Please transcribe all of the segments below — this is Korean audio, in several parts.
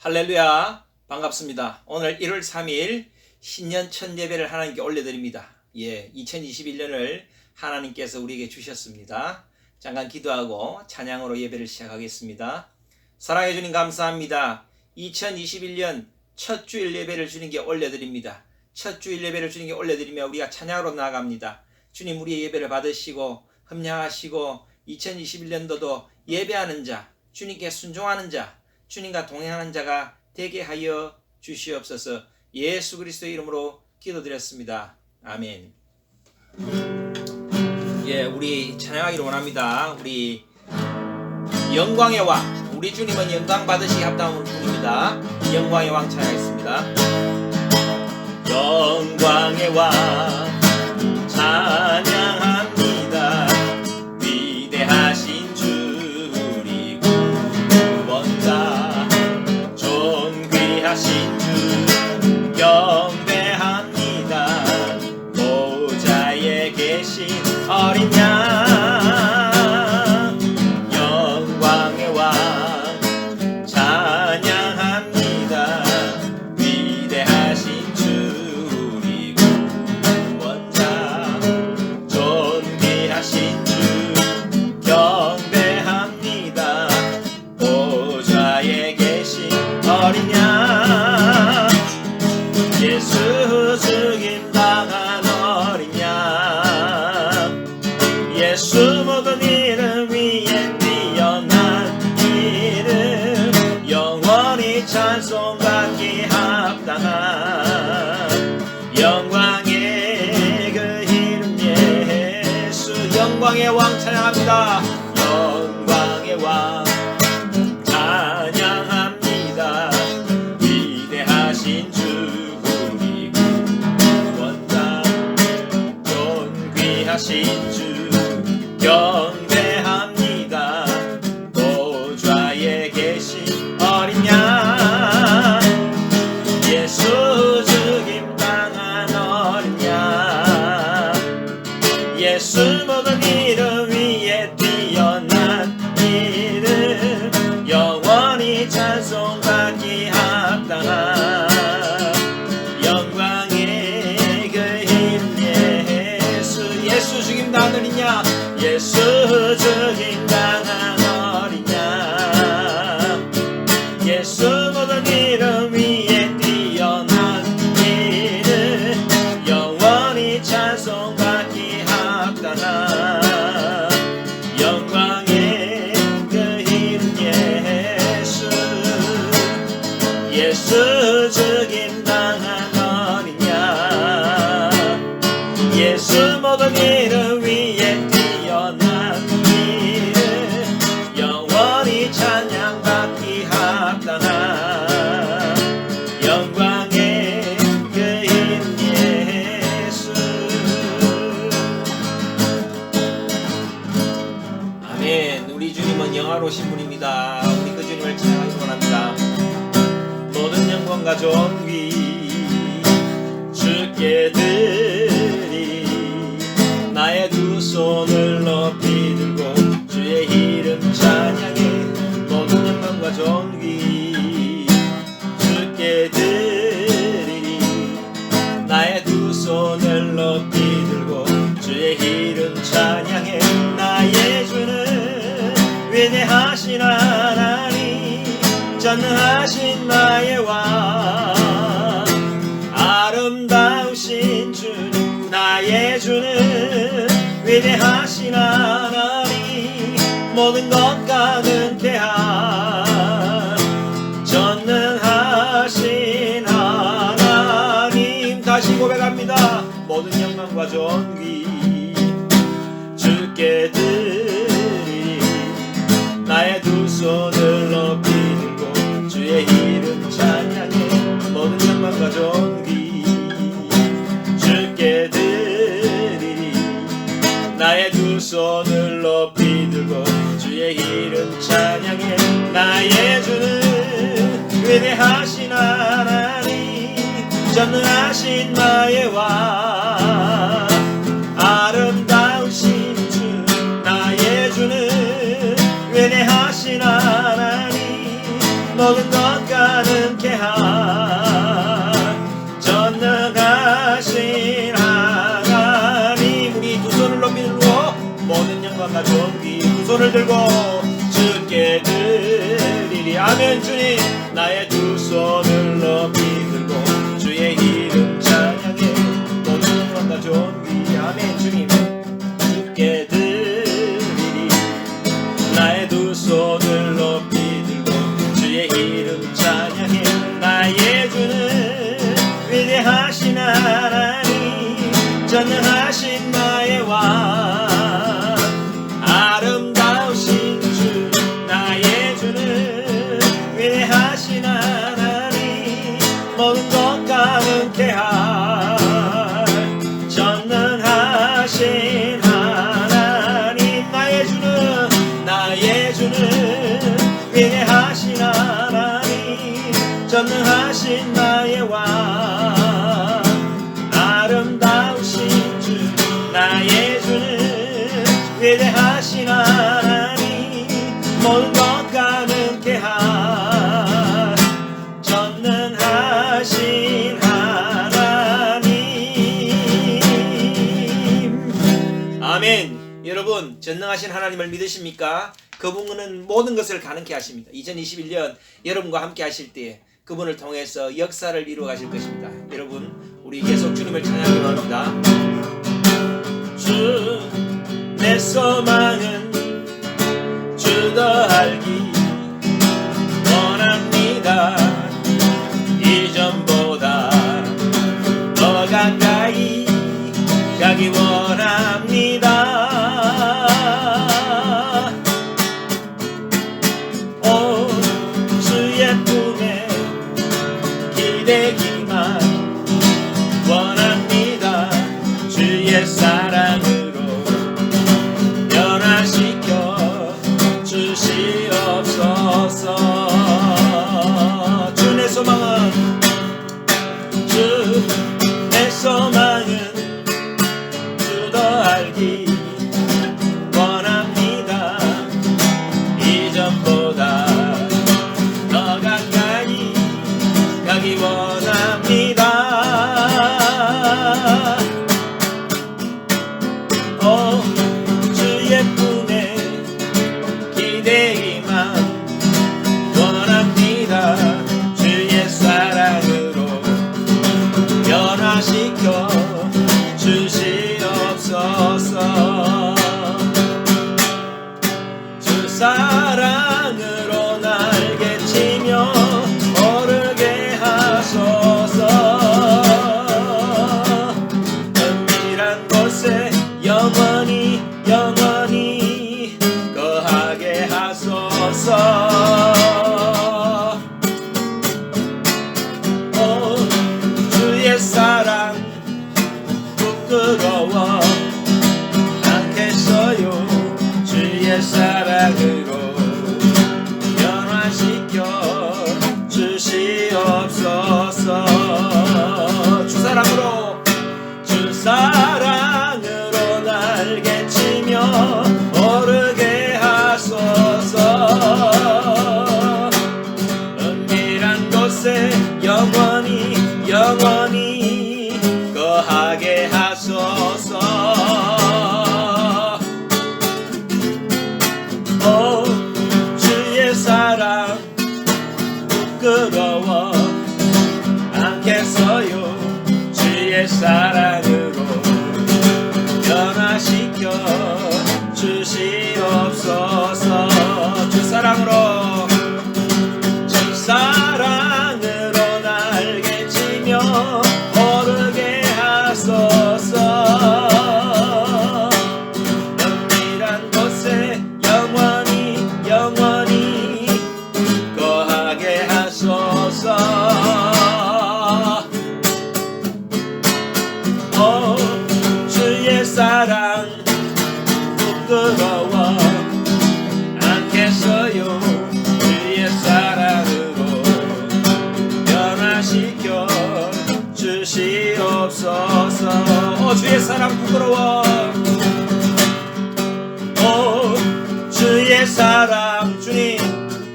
할렐루야, 반갑습니다. 오늘 1월 3일 신년 첫 예배를 하나님께 올려드립니다. 2021년을 하나님께서 우리에게 주셨습니다. 잠깐 기도하고 찬양으로 예배를 시작하겠습니다. 사랑해 주님 감사합니다. 2021년 첫 주일 예배를 주님께 올려드립니다. 첫 주일 예배를 주님께 올려드리며 우리가 찬양으로 나아갑니다. 주님, 우리의 예배를 받으시고 흠양하시고 2021년도도 예배하는 자, 주님께 순종하는 자, 주님과 동행하는 자가 되게 하여 주시옵소서. 예수 그리스도의 이름으로 기도드렸습니다. 아멘. 우리 찬양하기를 원합니다. 우리 영광의 왕, 우리 주님은 영광 받으시기 합당한 분입니다. 영광의 왕 찬양하겠습니다. 영광의 왕 찬양합니다. 위대하신 주리 구원자, 존귀하신 주 경배합니다. 보좌에 계신 어린 양, 영광의 왕 찬양합니다. 위대하신 주리 구원자, 존귀하신 주 경배합니다. 보좌에 계신 어린 양, 예수 죽임 당한 어린 양, 예수 모든 이름 위에 뛰어난 이름, 영원히 찬송받기 합당한 영광의 그 이름 예수. 영광의 왕 찬양합니다. 영광의 왕 찬양합니다. 위대하신 주 우리 구원자, 존귀하신 주 경배합니다. 보좌에 계신 어린 양, 예수 죽임 당한 어린 양, 예수 모든 이름 위에 뛰어난 이름, 영원히 찬송받기 합당한 영광의 그 이름 예수. 예수 죽임 당한 어린 양, 예수 죽임 당한 어린 양, 예수 모든 이름 위에 뛰어난 이름, 영원히 찬송받기 합당한 영광의 그 이름 예수. 예수 죽임 당한 어린 양, 예수 모든 이름 위에 뛰어난 이름, 영원히 찬양받기 합당한 영광의 그 이름 예수. 아멘. 우리 주님은 영화로우신 분입니다. 우리 그 주님을 찬양하기 원합니다. 모든 영광과 존귀 주께 드리, 나의 두 손을 높이 들고 주의 이름 찬양해. 모든 영광과 존귀 주께 드리리, 나의 두 손을 높이 들고 주의 이름 찬양해. 나의 주는 위대하신 하나님, 전능하신 나의 왕, 아름다우신 주님. 나의 주는 위대하신 하나님, 모든 것과 은퇴한 전능하신 하나님. 다시 고백합니다. 모든 영광과 존귀 주께 드리리, 나의 두 손을 높이 들고 주의 이름 찬양해. 모든 영광과 존귀 주께 드리리, 나의 두 손을 높이 들고 주의 이름 찬양해. 나의 주는 위대하신 하나님, 전능하신 나의 왕, 아름다우신 주. 나의 주는 위대하신 하나님, 모든 것과 가능케 한 전능하신 하나님, 우리 두 손을 높이 들고 모든 영광과 존귀 두 손을 들고 주께 드리리. 아멘. 주님, 나의 두 손을 높이 들고 주의 이름 찬양해 모든 영광과 존귀. 아멘. 주님, 주께 드리리. 나의 두 손을 높이 들고 주의 이름 찬양해. 나의 주는 위대하신 하나님, 전능하신 나의 왕, 아름다우신 주. 나의 주는 위대하신 하나님, 모든 것 가능케 할 전능하신 하나님. 나의 주는 위대하신 하나님, 전능하신 나의 왕, 아름다우신 주. 나의 주는 위대하신 하나님, 모든 것 가능케 할 전능하신 하나님. 아멘. 여러분, 전능하신 하나님을 믿으십니까? 그분은 모든 것을 가능케 하십니다. 2021년 여러분과 함께 하실 때에 그분을 통해서 역사를 이루어 가실 것입니다. 여러분, 우리 계속 주님을 찬양하기 원합니다. 주 내 소망은 주 더 알기 원합니다. 이전보다 더 가까이 가기 원합니다. 오, 주의 품에 기대기만 원합니다. 주의 사랑으로 변화시켜 주시옵소서. 주 내 소망은, 주 내 소망은 주 더 알기 원합니다. 이전보다 더 가까이 가기 원합니다. 오, 주의 품에 기대기만 원합니다. 주의 사랑으로 변화시켜 주시옵소서. 주 사랑으로 날개치며 오르게 하소서. 은밀한 곳에 영원히 영원히 거하게 하소서. 오, 주의 사랑 부끄러워 않겠어요. 주의 사랑으로 변화시켜 주시옵소서. 주 사랑으로, 주 사랑으로 날개치며 오르게 하소서. 은밀한 곳에 영원히 영원히 거하게 하소서. 오, 주의 사랑 부끄러워 않겠어요. 주의 사랑으로 변화시켜 주시옵소서. 주 사랑으로, 주 사랑으로 날개치며 오르게 하소서. 은밀한 곳에 영원히 영원히 거하게 하소서. 오, 주의 사랑 부끄러워 않겠어요. 주의 사랑으로 변화시켜 주시옵소서. 오, 주의 사랑 부끄러워. 오, 주의 사랑 주님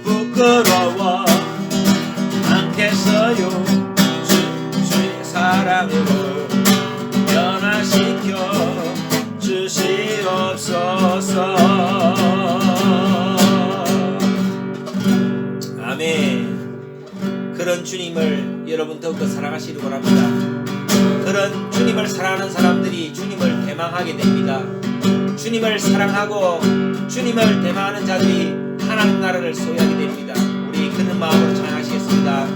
부끄러워 그런 주님을 여러분 더욱더 사랑하시기 바랍니다. 그런 주님을 사랑하는 사람들이 주님을 대망하게 됩니다. 주님을 사랑하고 주님을 대망하는 자들이 하나님 나라를 소유하게 됩니다. 우리 그런 마음으로 찬양하시겠습니다.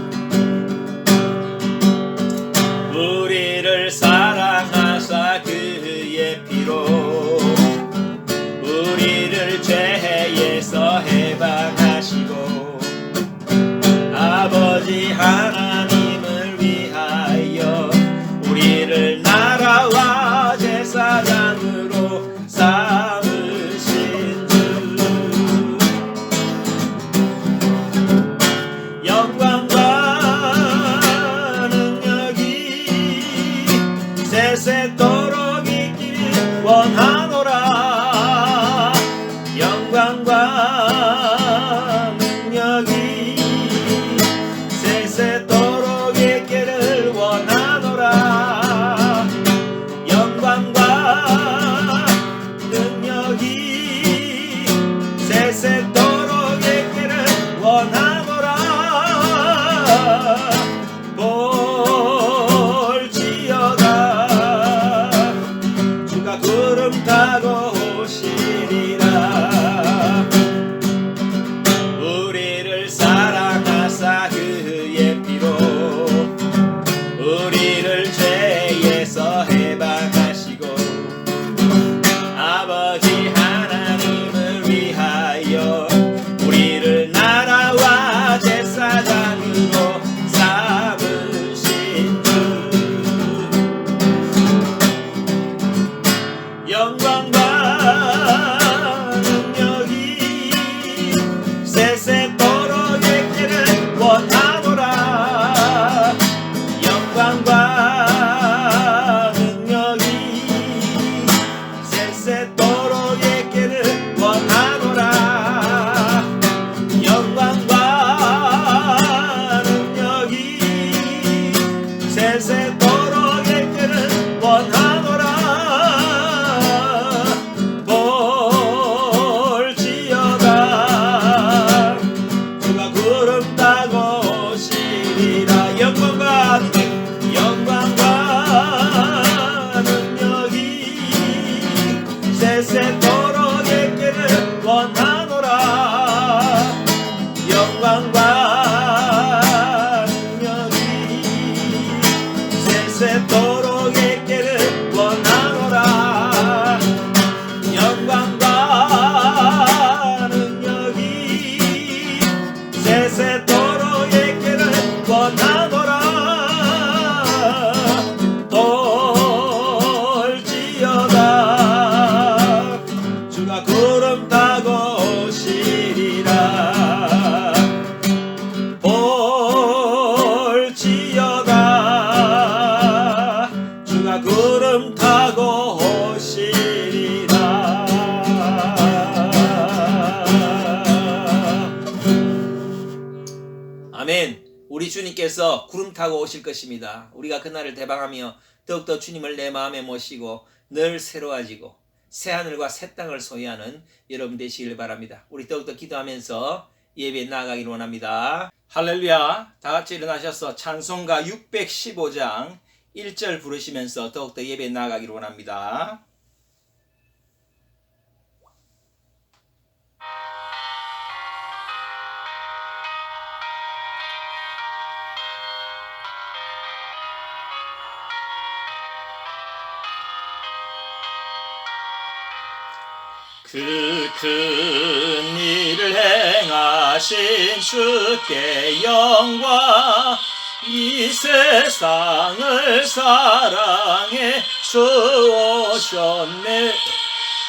우리를 사랑하사 그의 피로 우리를 죄에서 해방하시고 아버지 하나님을 위하여 우리를 나라와 제사장으로 삼으신 주 영광과 능력이 세세토록 있기를 원하노라. 영광과 능력이 세세토록 있기를 원하노라. 영광과 능력이 세세토록 있기를 원하노라. 볼지어다 주가 구름 타고 오시리라. 우리를 사랑하사 그의 피로 우리를 죄에서 해방하시고 아버지 하나님을 위하여 우리를 나라와 제사장으로 삼으신 주 영광과 능력이 세세토록 있기를 원하노라. 영광과 능력이 세세토록 있기를 원하노라. 영광과 능력이 세세토록 있기를 원하노라. 볼지어다 주가 구름 타고 오시리라. 영광과 능력이 세세토록 있기를 원하노라. 영광과 능력이 세세토록 있기를 원하노라. 영광과 능력이 세세토록 있기를 원하노라. 볼지어다 주가 구름 타고 오시리라. 볼지어다 주가 구름 타고 오시리라. 아멘. 우리 주님께서 구름 타고 오실 것입니다. 우리가 그날을 대방하며 더욱더 주님을 내 마음에 모시고 늘 새로워지고 새하늘과 새 땅을 소유하는 여러분 되시길 바랍니다. 우리 더욱더 기도하면서 예배에 나아가기를 원합니다. 할렐루야. 다같이 일어나셔서 찬송가 615장 1절 부르시면서 더욱더 예배에 나아가기를 원합니다. 그 큰 일을 행하신 주께 영광 이 세상을 사랑해 주오셨네.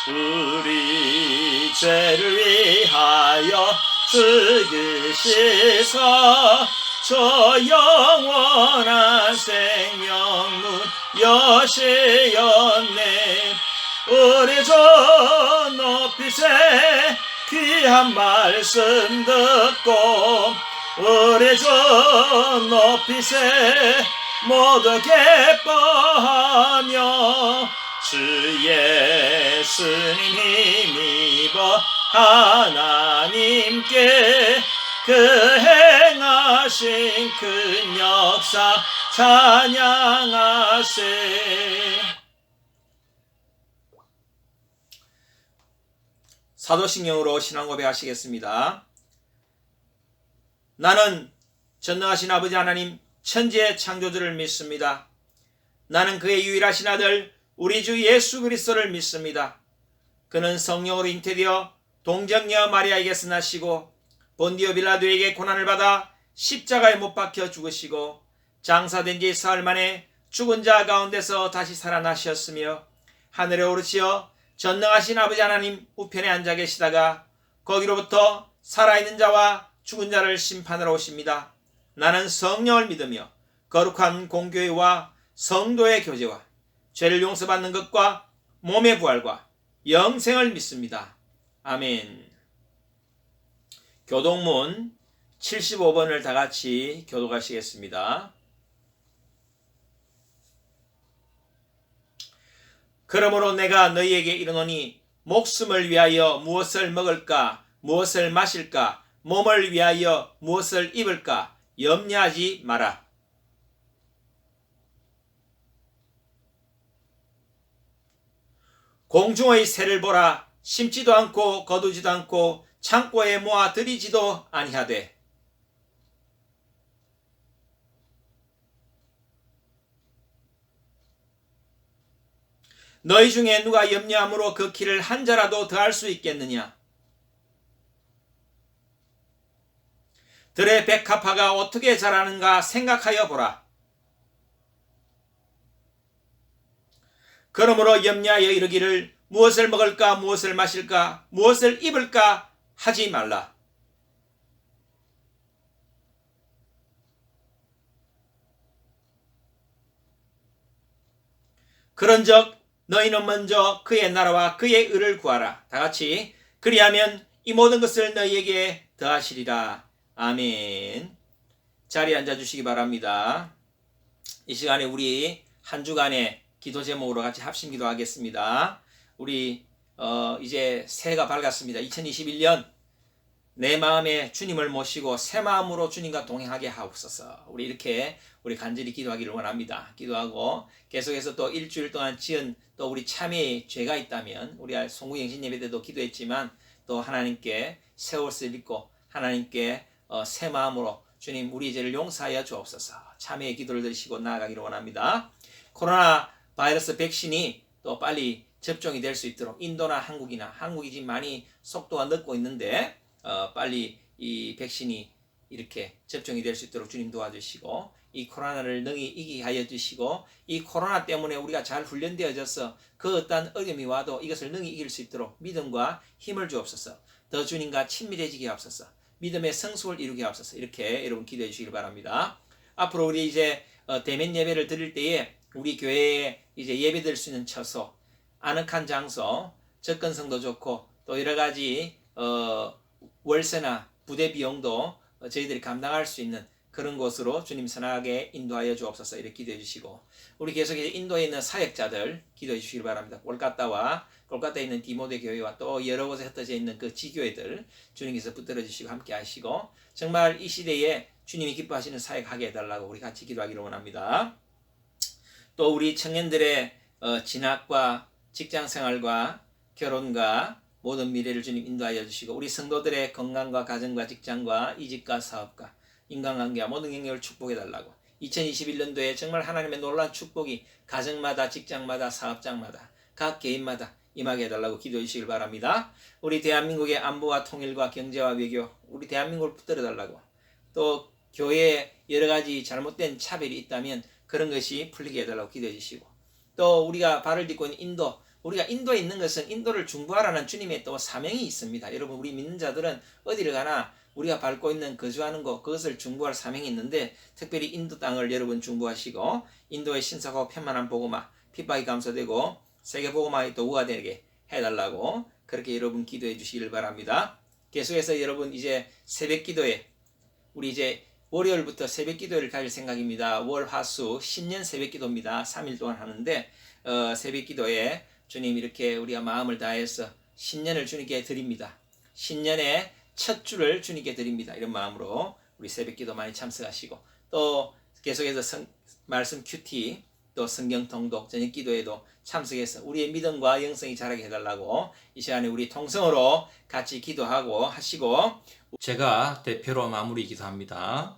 우리 죄를 위하여 죽으시사 저 영원한 생명문 여시었네. 우리 주 높이세 귀한 말씀 듣고 우리 주 높이세 모두 기뻐하며 주 예수님 힘입어 하나님께 그 행하신 하신 큰 역사 찬양하세. 사도신경으로 신앙 고백하시겠습니다. 나는 전능하신 아버지 하나님 천지의 창조주를 믿습니다. 나는 그의 유일하신 아들 우리 주 예수 그리스도를 믿습니다. 그는 성령으로 잉태되어 동정녀 마리아에게서 나시고 본디오 빌라도에게 고난을 받아 십자가에 못 박혀 죽으시고 장사된 지 사흘 만에 죽은 자 가운데서 다시 살아나셨으며 하늘에 오르시어 전능하신 아버지 하나님 우편에 앉아 계시다가 거기로부터 살아있는 자와 죽은 자를 심판하러 오십니다. 나는 성령을 믿으며 거룩한 공교회와 성도의 교제와 죄를 용서받는 것과 몸의 부활과 영생을 믿습니다. 아멘. 교동문 75번을 다 같이 교독하시겠습니다. 그러므로 내가 너희에게 이르노니 목숨을 위하여 무엇을 먹을까 무엇을 마실까 몸을 위하여 무엇을 입을까 염려하지 마라. 공중의 새를 보라. 심지도 않고 거두지도 않고 창고에 모아 들이지도 아니하되 너희 중에 누가 염려함으로 그 키를 한 자라도 더할 수 있겠느냐? 들의 백합화가 어떻게 자라는가 생각하여 보라. 그러므로 염려하여 이르기를 무엇을 먹을까 무엇을 마실까 무엇을 입을까 하지 말라. 그런즉 너희는 먼저 그의 나라와 그의 의를 구하라. 다같이 그리하면 이 모든 것을 너희에게 더하시리라. 아멘. 자리에 앉아주시기 바랍니다. 이 시간에 우리 한 주간의 기도 제목으로 같이 합심 기도하겠습니다. 우리 이제 새해가 밝았습니다. 2021년 내 마음에 주님을 모시고 새 마음으로 주님과 동행하게 하옵소서. 우리 간절히 기도하기를 원합니다. 기도하고 계속해서 또 일주일 동안 지은 또 우리 참회의 죄가 있다면 우리 송구영신 예배 때도 기도했지만 또 하나님께 새 옷을 입고 하나님께 새 마음으로 주님 우리 죄를 용서하여 주옵소서. 참회의 기도를 드리시고 나아가기를 원합니다. 코로나 바이러스 백신이 또 빨리 접종이 될 수 있도록 인도나 한국이 지금 많이 속도가 늦고 있는데 빨리 이 백신이 이렇게 접종이 될 수 있도록 주님 도와주시고 이 코로나를 능히 이기게 하여 주시고 이 코로나 때문에 우리가 잘 훈련되어져서 그 어떤 어려움이 와도 이것을 능히 이길 수 있도록 믿음과 힘을 주옵소서. 더 주님과 친밀해지게 하옵소서. 믿음의 성숙을 이루게 하옵소서. 이렇게 여러분 기도해 주시길 바랍니다. 앞으로 우리 이제 대면 예배를 드릴 때에 우리 교회에 이제 예배 드릴 수 있는 처소, 아늑한 장소, 접근성도 좋고 또 여러 가지 월세나 부대 비용도 저희들이 감당할 수 있는 그런 곳으로 주님 선하게 인도하여 주옵소서. 이렇게 기도해 주시고 우리 계속해서 인도에 있는 사역자들 기도해 주시기 바랍니다. 콜카타에 있는 디모데 교회와 또 여러 곳에 흩어져 있는 그 지교회들 주님께서 붙들어 주시고 함께 하시고 정말 이 시대에 주님이 기뻐하시는 사역하게 해달라고 우리 같이 기도하기를 원합니다. 또 우리 청년들의 진학과 직장생활과 결혼과 모든 미래를 주님 인도하여 주시고 우리 성도들의 건강과 가정과 직장과 이직과 사업과 인간관계와 모든 영역을 축복해 달라고 2021년도에 정말 하나님의 놀라운 축복이 가정마다 직장마다 사업장마다 각 개인마다 임하게 해달라고 기도해 주시길 바랍니다. 우리 대한민국의 안보와 통일과 경제와 외교 우리 대한민국을 붙들어 달라고 또 교회에 여러 가지 잘못된 차별이 있다면 그런 것이 풀리게 해달라고 기도해 주시고 또 우리가 발을 딛고 있는 인도 우리가 인도에 있는 것은 인도를 중보하라는 주님의 또 사명이 있습니다. 여러분 우리 믿는 자들은 어디를 가나 우리가 밟고 있는 거주하는 곳 그것을 중보할 사명이 있는데 특별히 인도 땅을 여러분 중보하시고 인도의 신속하고 편만한 복음화 핍박이 감소되고 세계 복음화에 또 우화되게 해달라고 그렇게 여러분 기도해 주시기를 바랍니다. 계속해서 여러분 이제 새벽 기도에 우리 이제 월요일부터 새벽 기도를 가질 생각입니다. 월, 화, 수 신년 새벽 기도입니다. 3일 동안 하는데 새벽 기도에 주님 이렇게 우리가 마음을 다해서 신년을 주님께 드립니다. 신년의 첫 주를 주님께 드립니다. 이런 마음으로 우리 새벽기도 많이 참석하시고 또 계속해서 말씀 큐티 또 성경 통독 저녁기도에도 참석해서 우리의 믿음과 영성이 자라게 해달라고 이 시간에 우리 통성으로 같이 기도하고 하시고 제가 대표로 마무리 기도합니다.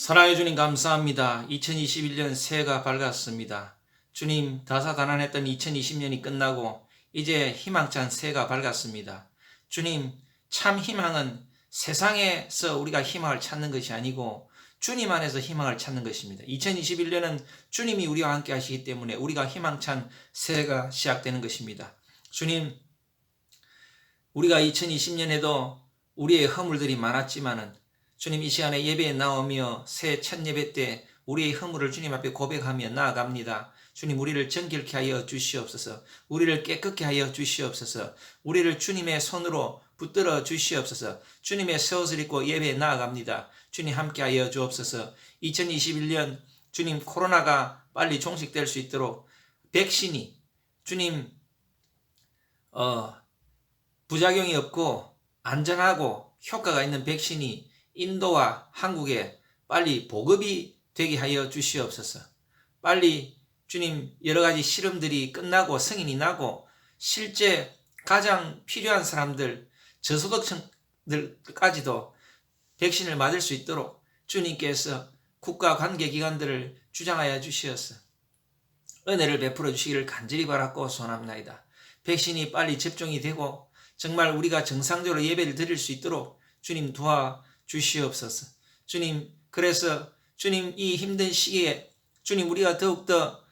사랑해 주님 감사합니다. 2021년 새해가 밝았습니다. 주님 다사다난했던 2020년이 끝나고 이제 희망찬 새해가 밝았습니다. 주님 참 희망은 세상에서 우리가 희망을 찾는 것이 아니고 주님 안에서 희망을 찾는 것입니다. 2021년은 주님이 우리와 함께 하시기 때문에 우리가 희망찬 새해가 시작되는 것입니다. 주님 우리가 2020년에도 우리의 허물들이 많았지만은 주님 이 시간에 예배에 나오며 새해 첫 예배 때 우리의 허물을 주님 앞에 고백하며 나아갑니다. 주님 우리를 정결케 하여 주시옵소서. 우리를 깨끗게 하여 주시옵소서. 우리를 주님의 손으로 붙들어 주시옵소서. 주님의 새 옷을 입고 예배에 나아갑니다. 주님 함께 하여 주옵소서. 2021년 주님 코로나가 빨리 종식될 수 있도록 백신이 주님 부작용이 없고 안전하고 효과가 있는 백신이 인도와 한국에 빨리 보급이 되게 하여 주시옵소서. 빨리 주님 여러 가지 실험들이 끝나고 승인이 나고 실제 가장 필요한 사람들 저소득층들까지도 백신을 맞을 수 있도록 주님께서 국가 관계기관들을 주장하여 주시어서 은혜를 베풀어 주시기를 간절히 바랐고 소원합나이다. 백신이 빨리 접종이 되고 정말 우리가 정상적으로 예배를 드릴 수 있도록 주님 도와주시옵소서. 주님 그래서 주님 이 힘든 시기에 주님 우리가 더욱더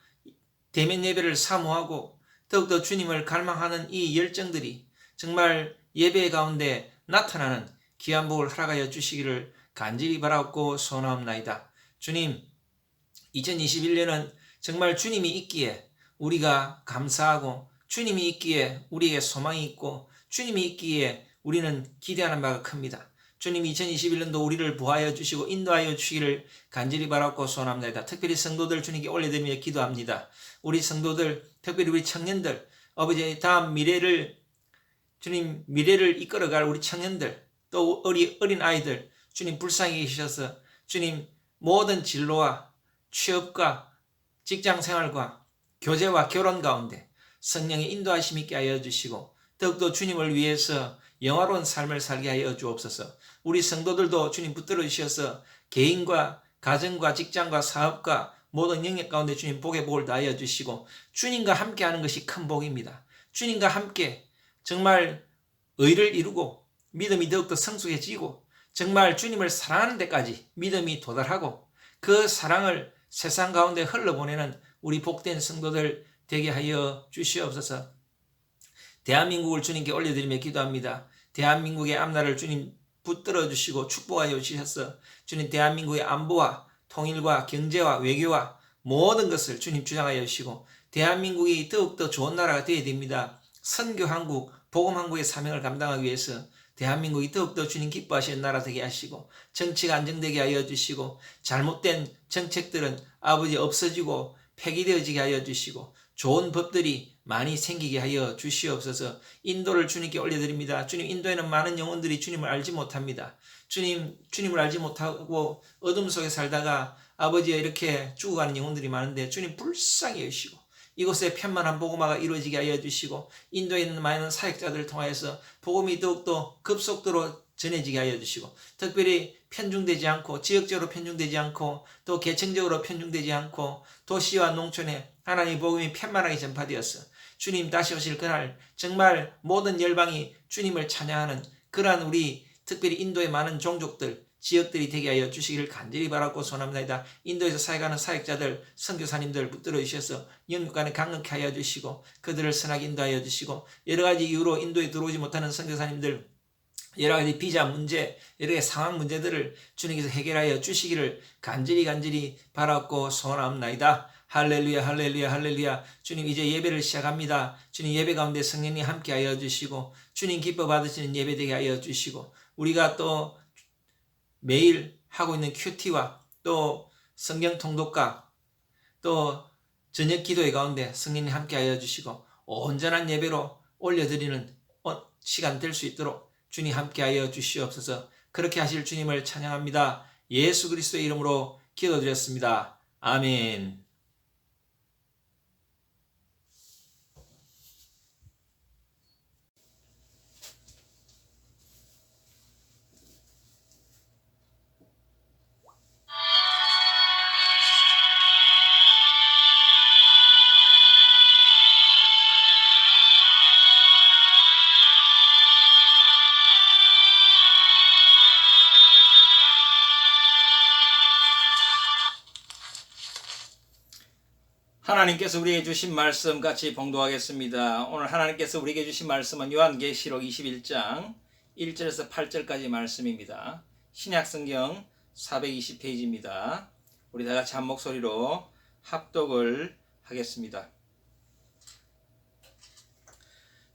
대면 예배를 사모하고 더욱더 주님을 갈망하는 이 열정들이 정말 예배 가운데 나타나는 귀한 복을 허락하여 주시기를 간절히 바라고 소원하옵나이다. 주님 2021년은 정말 주님이 있기에 우리가 감사하고 주님이 있기에 우리에게 소망이 있고 주님이 있기에 우리는 기대하는 바가 큽니다. 주님 2021년도 우리를 보하여 주시고 인도하여 주시기를 간절히 바라고 소원합니다. 특별히 성도들 주님께 올려드리며 기도합니다. 우리 성도들 특별히 우리 청년들 아버지 다음 미래를 주님 미래를 이끌어갈 우리 청년들 또 어린 아이들 주님 불쌍히 계셔서 주님 모든 진로와 취업과 직장생활과 교제와 결혼 가운데 성령의 인도하심 있게 하여 주시고 더욱더 주님을 위해서 영화로운 삶을 살게 하여 주옵소서. 우리 성도들도 주님 붙들어 주셔서 개인과 가정과 직장과 사업과 모든 영역 가운데 주님 복의 복을 다하여 주시고 주님과 함께하는 것이 큰 복입니다. 주님과 함께 정말 의를 이루고 믿음이 더욱더 성숙해지고 정말 주님을 사랑하는 데까지 믿음이 도달하고 그 사랑을 세상 가운데 흘러보내는 우리 복된 성도들 되게 하여 주시옵소서. 대한민국을 주님께 올려드리며 기도합니다. 대한민국의 앞날을 주님 붙들어 주시고 축복하여 주셔서 주님 대한민국의 안보와 통일과 경제와 외교와 모든 것을 주님 주장하여 주시고 대한민국이 더욱더 좋은 나라가 되어야 됩니다. 선교 한국, 복음 한국의 사명을 감당하기 위해서 대한민국이 더욱더 주님 기뻐하시는 나라 되게 하시고 정치가 안정되게 하여 주시고 잘못된 정책들은 아버지 없어지고 폐기되어지게 하여 주시고 좋은 법들이 많이 생기게 하여 주시옵소서. 인도를 주님께 올려드립니다. 주님, 인도에는 많은 영혼들이 주님을 알지 못합니다. 주님을 알지 못하고 어둠 속에 살다가 아버지가 이렇게 죽어가는 영혼들이 많은데 주님 불쌍히 여기시고 이곳에 편만한 복음화가 이루어지게 하여 주시고 인도에 있는 많은 사역자들을 통하여서 복음이 더욱더 급속도로 전해지게 하여 주시고 특별히 편중되지 않고 지역적으로 편중되지 않고 또 계층적으로 편중되지 않고 도시와 농촌에 하나님의 복음이 편만하게 전파되어서 주님 다시 오실 그날 정말 모든 열방이 주님을 찬양하는 그러한 우리 특별히 인도의 많은 종족들 지역들이 되게 하여 주시기를 간절히 바라고 소원합니다. 인도에서 사역하는 사역자들 선교사님들 붙들어 주셔서 영육간에 강력히 하여 주시고 그들을 선하게 인도하여 주시고 여러 가지 이유로 인도에 들어오지 못하는 선교사님들 여러 가지 비자 문제, 여러 가지 상황 문제들을 주님께서 해결하여 주시기를 간절히 바라고 소원합니다. 할렐루야 할렐루야 할렐루야. 주님 이제 예배를 시작합니다. 주님 예배 가운데 성령님 함께하여 주시고 주님 기뻐 받으시는 예배 되게 하여 주시고 우리가 또 매일 하고 있는 큐티와 또 성경 통독과 또 저녁 기도회 가운데 성령님 함께하여 주시고 온전한 예배로 올려드리는 시간 될 수 있도록 주님 함께하여 주시옵소서. 그렇게 하실 주님을 찬양합니다. 예수 그리스도의 이름으로 기도드렸습니다. 아멘. 하나님께서 우리에게 주신 말씀 같이 봉독하겠습니다. 오늘 하나님께서 우리에게 주신 말씀은 요한계시록 21장 1절에서 8절까지 말씀입니다. 신약성경 420페이지입니다. 우리 다 같이 한 목소리로 합독을 하겠습니다.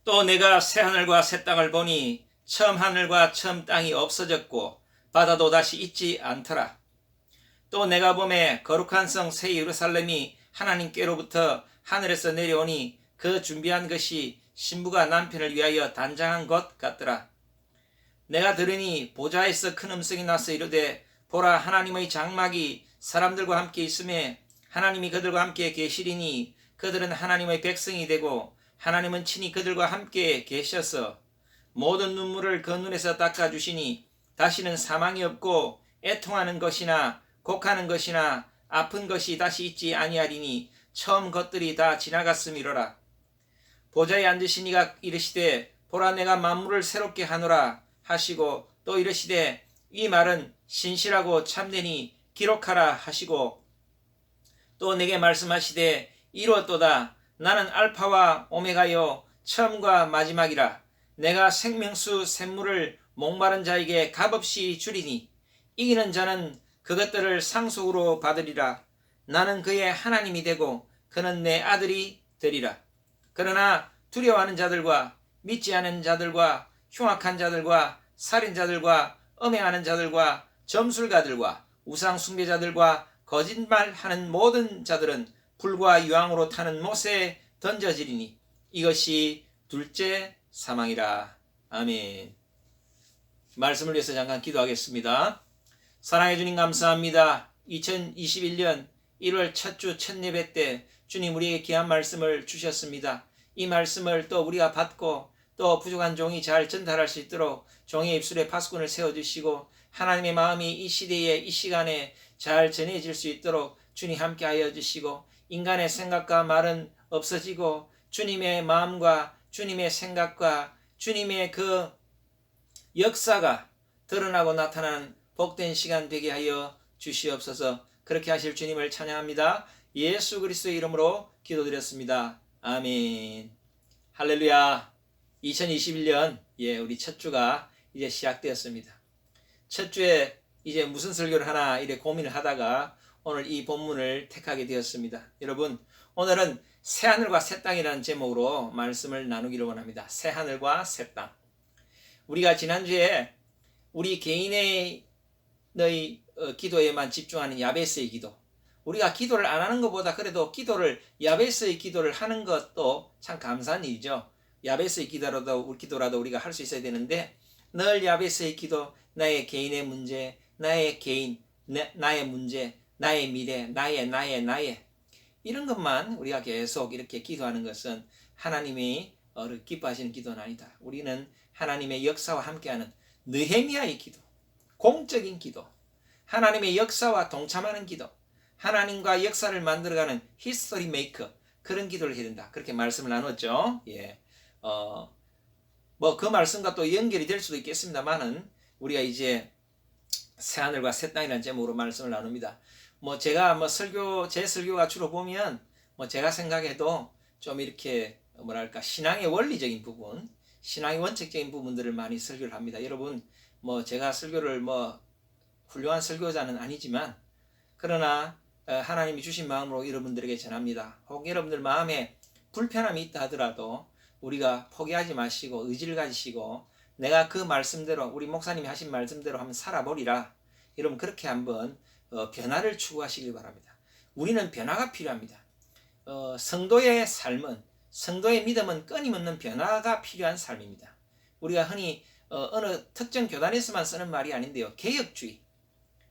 또 내가 새 하늘과 새 땅을 보니 처음 하늘과 처음 땅이 없어졌고 바다도 다시 있지 않더라. 또 내가 보매 거룩한 성 새 예루살렘이 하나님께로부터 하늘에서 내려오니 그 준비한 것이 신부가 남편을 위하여 단장한 것 같더라. 내가 들으니 보좌에서 큰 음성이 나서 이르되 보라 하나님의 장막이 사람들과 함께 있음에 하나님이 그들과 함께 계시리니 그들은 하나님의 백성이 되고 하나님은 친히 그들과 함께 계셔서 모든 눈물을 그 눈에서 닦아주시니 다시는 사망이 없고 애통하는 것이나 곡하는 것이나 아픈 것이 다시 있지 아니하리니 처음 것들이 다 지나갔음이로라. 보좌에 앉으신 이가 이르시되 보라 내가 만물을 새롭게 하노라 하시고 또 이르시되 이 말은 신실하고 참되니 기록하라 하시고 또 내게 말씀하시되 이루었도다. 나는 알파와 오메가요 처음과 마지막이라. 내가 생명수 샘물을 목마른 자에게 값없이 주리니 이기는 자는 그것들을 상속으로 받으리라. 나는 그의 하나님이 되고 그는 내 아들이 되리라. 그러나 두려워하는 자들과 믿지 않은 자들과 흉악한 자들과 살인자들과 음행하는 자들과 점술가들과 우상 숭배자들과 거짓말하는 모든 자들은 불과 유황으로 타는 못에 던져지리니 이것이 둘째 사망이라. 아멘. 말씀을 위해서 잠깐 기도하겠습니다. 사랑해 주님 감사합니다. 2021년 1월 첫 주 첫 예배 때 주님 우리에게 귀한 말씀을 주셨습니다. 이 말씀을 또 우리가 받고 또 부족한 종이 잘 전달할 수 있도록 종의 입술에 파수꾼을 세워주시고 하나님의 마음이 이 시대에 이 시간에 잘 전해질 수 있도록 주님 함께 하여 주시고 인간의 생각과 말은 없어지고 주님의 마음과 주님의 생각과 주님의 그 역사가 드러나고 나타나는 복된 시간 되게 하여 주시옵소서. 그렇게 하실 주님을 찬양합니다. 예수 그리스도의 이름으로 기도드렸습니다. 아멘. 할렐루야. 2021년 우리 첫 주가 이제 시작되었습니다. 첫 주에 이제 무슨 설교를 하나 이래 고민을 하다가 오늘 이 본문을 택하게 되었습니다. 여러분, 오늘은 새하늘과 새 땅이라는 제목으로 말씀을 나누기를 원합니다. 새하늘과 새 땅. 우리가 지난주에 우리 개인의 기도에만 집중하는 야베스의 기도, 우리가 기도를 안 하는 것보다 그래도 야베스의 기도를 하는 것도 참 감사한 일이죠. 야베스의 기도라도 우리가 할 수 있어야 되는데, 늘 야베스의 기도, 나의 개인의 문제, 나의 문제, 나의 미래, 나의 이런 것만 우리가 계속 이렇게 기도하는 것은 하나님이 기뻐하시는 기도는 아니다. 우리는 하나님의 역사와 함께하는 느헤미야의 기도, 공적인 기도, 하나님의 역사와 동참하는 기도, 하나님과 역사를 만들어가는 히스토리 메이커, 그런 기도를 해야 된다. 그렇게 말씀을 나눴죠. 그 말씀과 또 연결이 될 수도 있겠습니다만은, 우리가 이제 새하늘과 새 땅이라는 제목으로 말씀을 나눕니다. 제가 제 설교가 주로 보면 제가 생각해도 좀 이렇게 신앙의 원리적인 부분, 신앙의 원칙적인 부분들을 많이 설교를 합니다. 여러분, 제가 설교를 훌륭한 설교자는 아니지만, 그러나 하나님이 주신 마음으로 여러분들에게 전합니다. 혹 여러분들 마음에 불편함이 있다 하더라도 우리가 포기하지 마시고 의지를 가지시고, 내가 그 말씀대로, 우리 목사님이 하신 말씀대로 한번 살아보리라. 여러분, 그렇게 한번 변화를 추구하시길 바랍니다. 우리는 변화가 필요합니다. 성도의 삶은, 성도의 믿음은 끊임없는 변화가 필요한 삶입니다. 우리가 흔히 어느 특정 교단에서만 쓰는 말이 아닌데요. 개혁주의.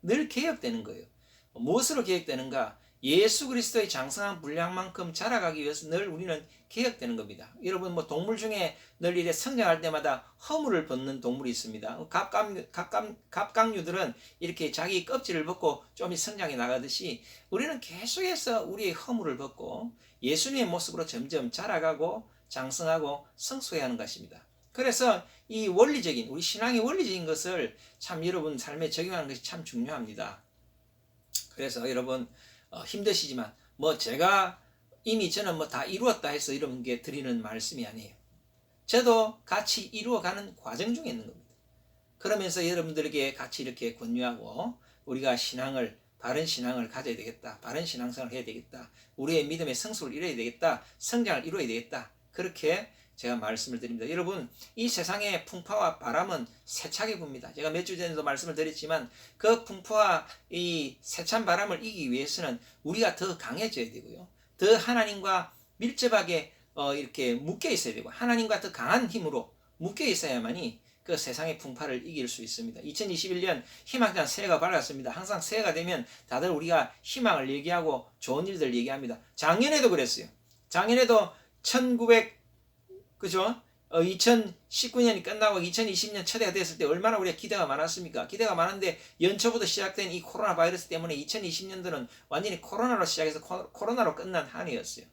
늘 개혁되는 거예요. 무엇으로 개혁되는가? 예수 그리스도의 장성한 분량만큼 자라가기 위해서 늘 우리는 개혁되는 겁니다. 여러분, 동물 중에 늘 이래 성장할 때마다 허물을 벗는 동물이 있습니다. 갑각류들은 이렇게 자기 껍질을 벗고 좀 성장해 나가듯이, 우리는 계속해서 우리의 허물을 벗고 예수님의 모습으로 점점 자라가고 장성하고 성숙해야 하는 것입니다. 그래서 이 원리적인, 우리 신앙의 원리적인 것을 참 여러분 삶에 적용하는 것이 참 중요합니다. 그래서 여러분, 힘드시지만 제가 이미 저는 다 이루었다 해서 이런 게 드리는 말씀이 아니에요. 저도 같이 이루어가는 과정 중에 있는 겁니다. 그러면서 여러분들에게 같이 이렇게 권유하고, 우리가 바른 신앙을 가져야 되겠다, 바른 신앙생활을 해야 되겠다, 우리의 믿음의 성숙을 이뤄야 되겠다, 성장을 이뤄야 되겠다, 그렇게 제가 말씀을 드립니다. 여러분, 이 세상의 풍파와 바람은 세차게 붑니다. 제가 몇 주 전에도 말씀을 드렸지만, 그 풍파와 이 세찬 바람을 이기기 위해서는 우리가 더 강해져야 되고요, 더 하나님과 밀접하게 이렇게 묶여 있어야 되고, 하나님과 더 강한 힘으로 묶여 있어야만이 그 세상의 풍파를 이길 수 있습니다. 2021년 희망찬 새해가 밝았습니다. 항상 새해가 되면 다들 우리가 희망을 얘기하고 좋은 일들 얘기합니다. 작년에도 그랬어요. 작년에도 2019년이 끝나고 2020년 첫 해가 됐을 때 얼마나 우리가 기대가 많았습니까? 기대가 많은데, 연초부터 시작된 이 코로나 바이러스 때문에 2020년도는 완전히 코로나로 시작해서 코로나로 끝난 한 해였어요.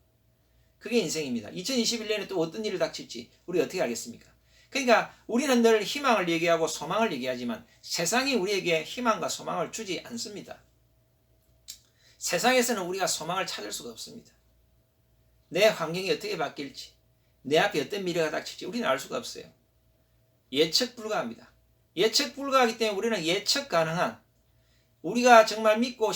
그게 인생입니다. 2021년에 또 어떤 일을 닥칠지 우리 어떻게 알겠습니까? 그러니까 우리는 늘 희망을 얘기하고 소망을 얘기하지만, 세상이 우리에게 희망과 소망을 주지 않습니다. 세상에서는 우리가 소망을 찾을 수가 없습니다. 내 환경이 어떻게 바뀔지, 내 앞에 어떤 미래가 닥칠지 우리는 알 수가 없어요. 예측 불가합니다. 예측 불가하기 때문에 우리는 예측 가능한, 우리가 정말 믿고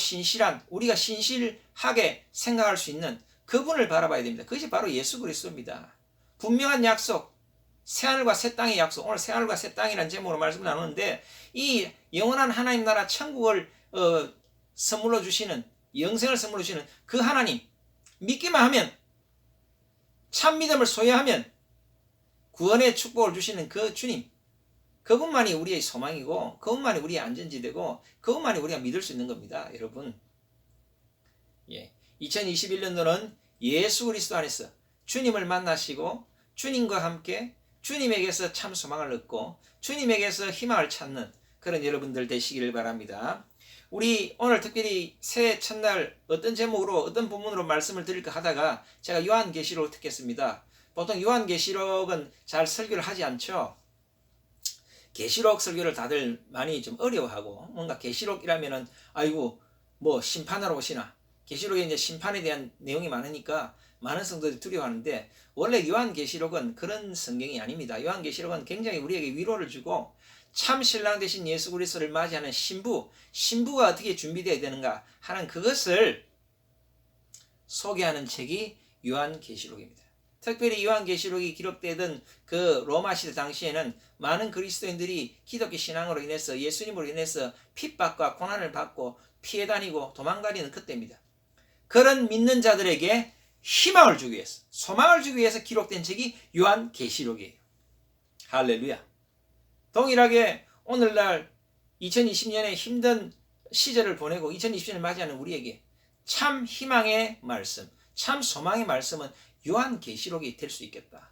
우리가 신실하게 생각할 수 있는 그분을 바라봐야 됩니다. 그것이 바로 예수 그리스도입니다. 분명한 약속, 새하늘과 새 땅의 약속. 오늘 새하늘과 새 땅이라는 제목으로 말씀을 나누는데, 이 영원한 하나님 나라 천국을 선물로 주시는, 영생을 선물로 주시는 그 하나님, 믿기만 하면, 참 믿음을 소유하면 구원의 축복을 주시는 그 주님, 그분만이 우리의 소망이고, 그분만이 우리의 안전지대고, 그분만이 우리가 믿을 수 있는 겁니다. 여러분, 2021년도는 예수 그리스도 안에서 주님을 만나시고, 주님과 함께 주님에게서 참 소망을 얻고, 주님에게서 희망을 찾는 그런 여러분들 되시기를 바랍니다. 우리 오늘 특별히 새해 첫날 어떤 제목으로, 어떤 부분으로 말씀을 드릴까 하다가 제가 요한계시록을 택했습니다. 보통 요한계시록은 잘 설교를 하지 않죠. 계시록 설교를 다들 많이 좀 어려워하고, 뭔가 계시록이라면은 심판하러 오시나, 계시록에 이제 심판에 대한 내용이 많으니까 많은 성도들이 두려워하는데 원래 요한계시록은 그런 성경이 아닙니다. 요한계시록은 굉장히 우리에게 위로를 주고 참 신랑 되신 예수 그리스도를 맞이하는 신부가 어떻게 준비되어야 되는가 하는 그것을 소개하는 책이 요한계시록입니다. 특별히 요한계시록이 기록되던 그 로마 시대 당시에는 많은 그리스도인들이 기독교 신앙으로 인해서 예수님으로 인해서 핍박과 고난을 받고 피해 다니고 도망다니는 그때입니다. 그런 믿는 자들에게 희망을 주기 위해서, 소망을 주기 위해서 기록된 책이 요한계시록이에요. 할렐루야. 동일하게 오늘날 2020년에 힘든 시절을 보내고 2020년을 맞이하는 우리에게 참 희망의 말씀, 참 소망의 말씀은 요한계시록이 될 수 있겠다.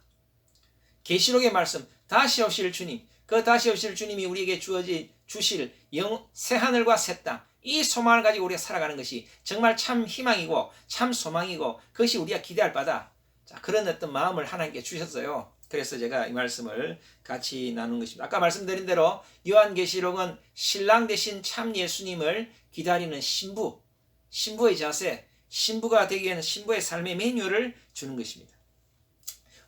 계시록의 말씀, 다시 오실 주님, 그 다시 오실 주님이 우리에게 주실 새하늘과 새 땅, 이 소망을 가지고 우리가 살아가는 것이 정말 참 희망이고 참 소망이고 그것이 우리가 기대할 바다. 자, 그런 어떤 마음을 하나님께 주셨어요. 그래서 제가 이 말씀을 같이 나눈 것입니다. 아까 말씀드린 대로 요한계시록은 신랑 되신 참 예수님을 기다리는 신부의 자세, 신부가 되기 위한 신부의 삶의 매뉴얼을 주는 것입니다.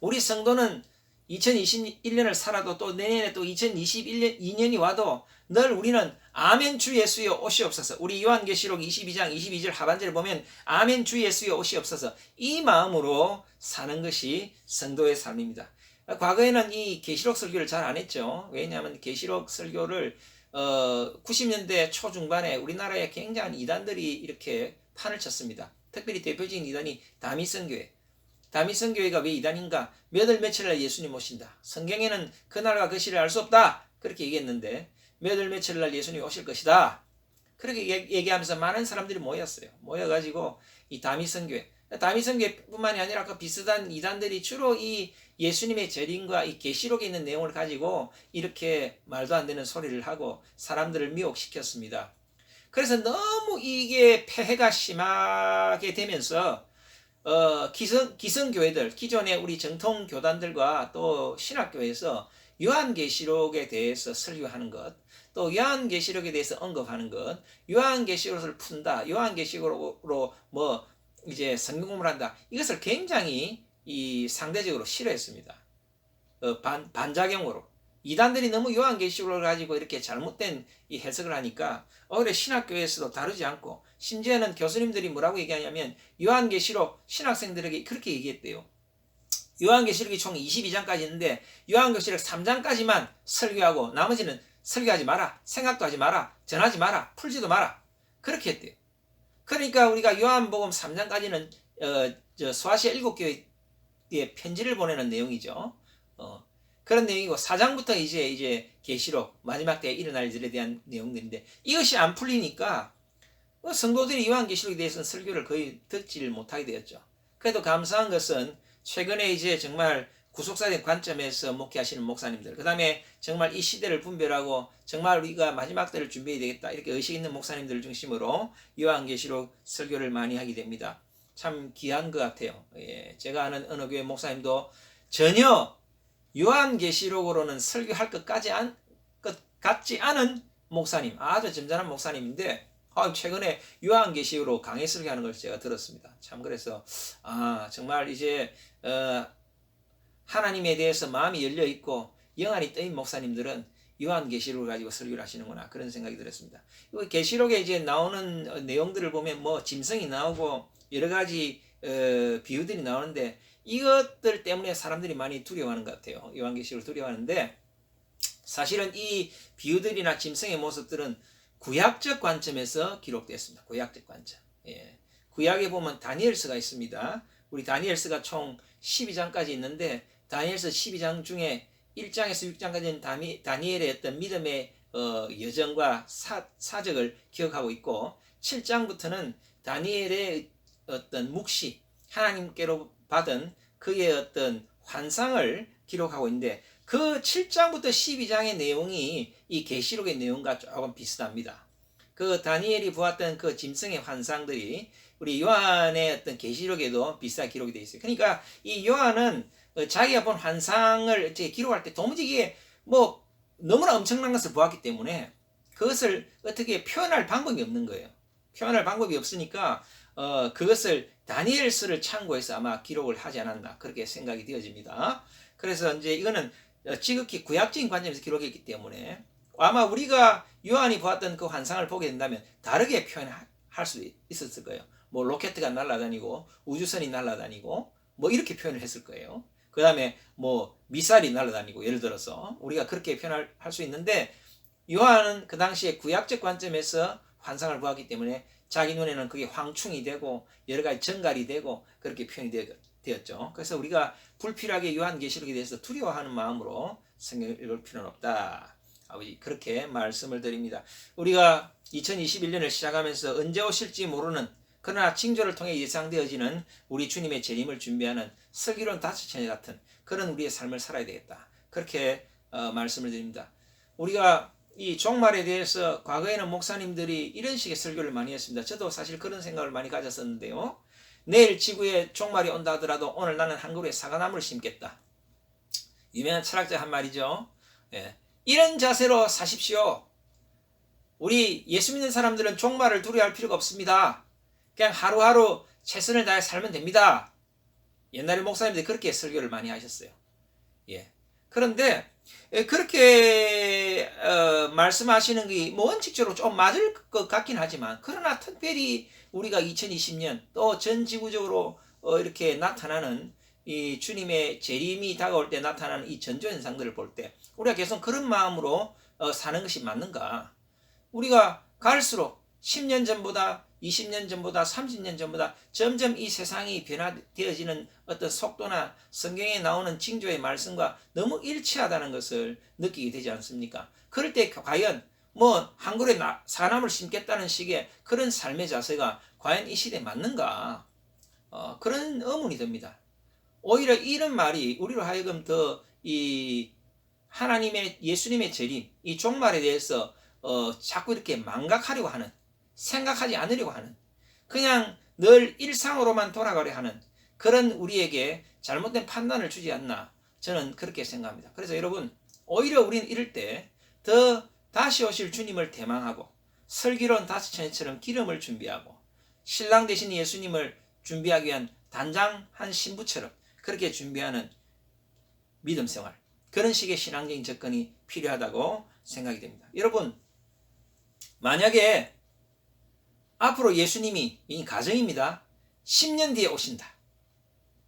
우리 성도는 2021년을 살아도 또 내년에 또 2022년이 와도 늘 우리는 아멘 주 예수여 오시옵소서. 우리 요한계시록 22장 22절 하반절에 보면 아멘 주 예수여 오시옵소서. 이 마음으로 사는 것이 성도의 삶입니다. 과거에는 이 계시록 설교를 잘 안 했죠. 왜냐하면 계시록 설교를 90년대 초중반에 우리나라에 굉장한 이단들이 이렇게 판을 쳤습니다. 특별히 대표적인 이단이 다미성교회. 다미성교회가 왜 이단인가? 몇 월 며칠 날 예수님 오신다. 성경에는 그날과 그 시를 알 수 없다. 그렇게 얘기했는데 몇 월 며칠 날 예수님이 오실 것이다. 그렇게 얘기하면서 많은 사람들이 모였어요. 모여가지고 이 다미성교회뿐만이 아니라 그 비슷한 이단들이 주로 이 예수님의 재림과 이 계시록에 있는 내용을 가지고 이렇게 말도 안 되는 소리를 하고 사람들을 미혹시켰습니다. 그래서 너무 이게 폐해가 심하게 되면서 기성교회들, 기존의 우리 정통 교단들과 또 신학교에서 요한계시록에 대해서 설교하는 것, 또 요한계시록에 대해서 언급하는 것, 요한계시록을 푼다, 요한계시록으로 뭐 이제 성경 공부를 한다, 이것을 굉장히 이 상대적으로 싫어했습니다. 반작용으로. 이단들이 너무 요한계시록을 가지고 이렇게 잘못된 이 해석을 하니까 오히려 신학교에서도 다루지 않고 심지어는 교수님들이 뭐라고 얘기하냐면 요한계시록 신학생들에게 그렇게 얘기했대요. 요한계시록이 총 22장까지 있는데 요한계시록 3장까지만 설교하고 나머지는 설교하지 마라, 생각도 하지 마라, 전하지 마라, 풀지도 마라, 그렇게 했대요. 그러니까 우리가 요한복음 3장까지는 소아시아 7교회에 편지를 보내는 내용이죠. 그런 내용이고 4장부터 이제 계시록 마지막 때에 일어날 일들에 대한 내용들인데 이것이 안 풀리니까 성도들이 요한계시록에 대해서는 설교를 거의 듣지를 못하게 되었죠. 그래도 감사한 것은 최근에 이제 정말 구속사된 관점에서 목회하시는 목사님들, 그 다음에 정말 이 시대를 분별하고 정말 우리가 마지막 때를 준비해야 되겠다 이렇게 의식 있는 목사님들을 중심으로 요한계시록 설교를 많이 하게 됩니다. 참 귀한 것 같아요. 예, 제가 아는 어느 교회 목사님도 전혀 요한계시록으로는 설교할 것 같지 않은 목사님, 아주 점잖은 목사님인데 최근에 요한계시록으로 강의 설교하는 걸 제가 들었습니다. 참 그래서 정말 이제 하나님에 대해서 마음이 열려 있고 영안이 떠인 목사님들은 요한계시록을 가지고 설교를 하시는구나 그런 생각이 들었습니다. 계시록에 이제 나오는 내용들을 보면 뭐 짐승이 나오고 여러 가지 비유들이 나오는데 이것들 때문에 사람들이 많이 두려워하는 것 같아요. 요한계시록을 두려워하는데 사실은 이 비유들이나 짐승의 모습들은 구약적 관점에서 기록되었습니다. 구약적 관점. 예. 구약에 보면 다니엘서가 있습니다. 우리 다니엘서가 총 12장까지 있는데 다니엘서 12장 중에 1장에서 6장까지는 다니엘의 어떤 믿음의 여정과 사적을 기억하고 있고 7장부터는 다니엘의 어떤 묵시, 하나님께로 받은 그의 어떤 환상을 기록하고 있는데 그 7장부터 12장의 내용이 이 계시록의 내용과 조금 비슷합니다. 그 다니엘이 보았던 그 짐승의 환상들이 우리 요한의 어떤 계시록에도 비슷하게 기록이 되어 있어요. 그러니까 이 요한은 자기가 본 환상을 기록할 때 도무지 이게 뭐 너무나 엄청난 것을 보았기 때문에 그것을 어떻게 표현할 방법이 없는 거예요. 표현할 방법이 없으니까 그것을 다니엘서를 참고해서 아마 기록을 하지 않았나 그렇게 생각이 되어집니다. 그래서 이제 이거는 지극히 구약적인 관점에서 기록했기 때문에 아마 우리가 요한이 보았던 그 환상을 보게 된다면 다르게 표현할 수 있었을 거예요. 뭐 로켓가 날아다니고 우주선이 날아다니고 뭐 이렇게 표현을 했을 거예요. 그 다음에 뭐 미사일이 날아다니고 예를 들어서 우리가 그렇게 표현할 수 있는데 요한은 그 당시에 구약적 관점에서 환상을 보았기 때문에 자기 눈에는 그게 황충이 되고 여러 가지 정갈이 되고 그렇게 표현이 되었죠. 그래서 우리가 불필요하게 요한계시록에 대해서 두려워하는 마음으로 성경을 읽을 필요는 없다. 아버지 그렇게 말씀을 드립니다. 우리가 2021년을 시작하면서 언제 오실지 모르는 그러나 징조를 통해 예상되어지는 우리 주님의 재림을 준비하는 슬기로운 다스처녀 같은 그런 우리의 삶을 살아야 되겠다. 그렇게 말씀을 드립니다. 우리가 이 종말에 대해서 과거에는 목사님들이 이런 식의 설교를 많이 했습니다. 저도 사실 그런 생각을 많이 가졌었는데요. 내일 지구에 종말이 온다 하더라도 오늘 나는 한 그루의 사과나무를 심겠다. 유명한 철학자 한 말이죠. 예. 이런 자세로 사십시오. 우리 예수 믿는 사람들은 종말을 두려워할 필요가 없습니다. 그냥 하루하루 최선을 다해 살면 됩니다. 옛날에 목사님들이 그렇게 설교를 많이 하셨어요. 예. 그런데 그렇게 말씀하시는 게 뭐 원칙적으로 좀 맞을 것 같긴 하지만 그러나 특별히 우리가 2020년 또 전 지구적으로 이렇게 나타나는 이 주님의 재림이 다가올 때 나타나는 이 전조 현상들을 볼 때 우리가 계속 그런 마음으로 사는 것이 맞는가? 우리가 갈수록 10년 전보다 20년 전보다 30년 전보다 점점 이 세상이 변화되어지는 어떤 속도나 성경에 나오는 징조의 말씀과 너무 일치하다는 것을 느끼게 되지 않습니까? 그럴 때 과연 뭐 한 그루의 사과나무를 심겠다는 식의 그런 삶의 자세가 과연 이 시대에 맞는가? 그런 의문이 듭니다. 오히려 이런 말이 우리로 하여금 더 이 하나님의 예수님의 재림, 이 종말에 대해서 자꾸 이렇게 망각하려고 하는 생각하지 않으려고 하는 그냥 늘 일상으로만 돌아가려 하는 그런 우리에게 잘못된 판단을 주지 않나 저는 그렇게 생각합니다. 그래서 여러분 오히려 우리는 이럴 때 더 다시 오실 주님을 대망하고 슬기로운 다스처녀처럼 기름을 준비하고 신랑 되신 예수님을 준비하기 위한 단장한 신부처럼 그렇게 준비하는 믿음 생활 그런 식의 신앙적인 접근이 필요하다고 생각이 됩니다. 여러분 만약에 앞으로 예수님이 이 가정입니다. 10년 뒤에 오신다.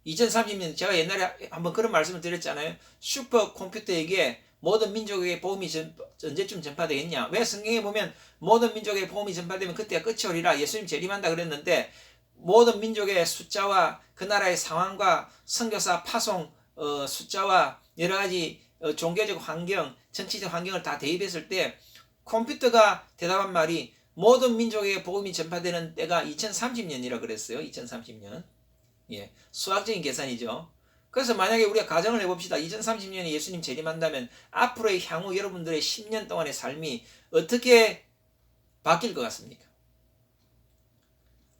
2030년 제가 옛날에 한번 그런 말씀을 드렸잖아요. 슈퍼컴퓨터에게 모든 민족에게 복음이 언제쯤 전파되겠냐. 왜 성경에 보면 모든 민족에게 복음이 전파되면 그때가 끝이 오리라 예수님 재림한다 그랬는데 모든 민족의 숫자와 그 나라의 상황과 선교사 파송 숫자와 여러 가지 종교적 환경 정치적 환경을 다 대입했을 때 컴퓨터가 대답한 말이 모든 민족에게 복음이 전파되는 때가 2030년이라 그랬어요. 2030년. 예. 수학적인 계산이죠. 그래서 만약에 우리가 가정을 해봅시다. 2030년에 예수님 재림한다면 앞으로의 향후 여러분들의 10년 동안의 삶이 어떻게 바뀔 것 같습니까?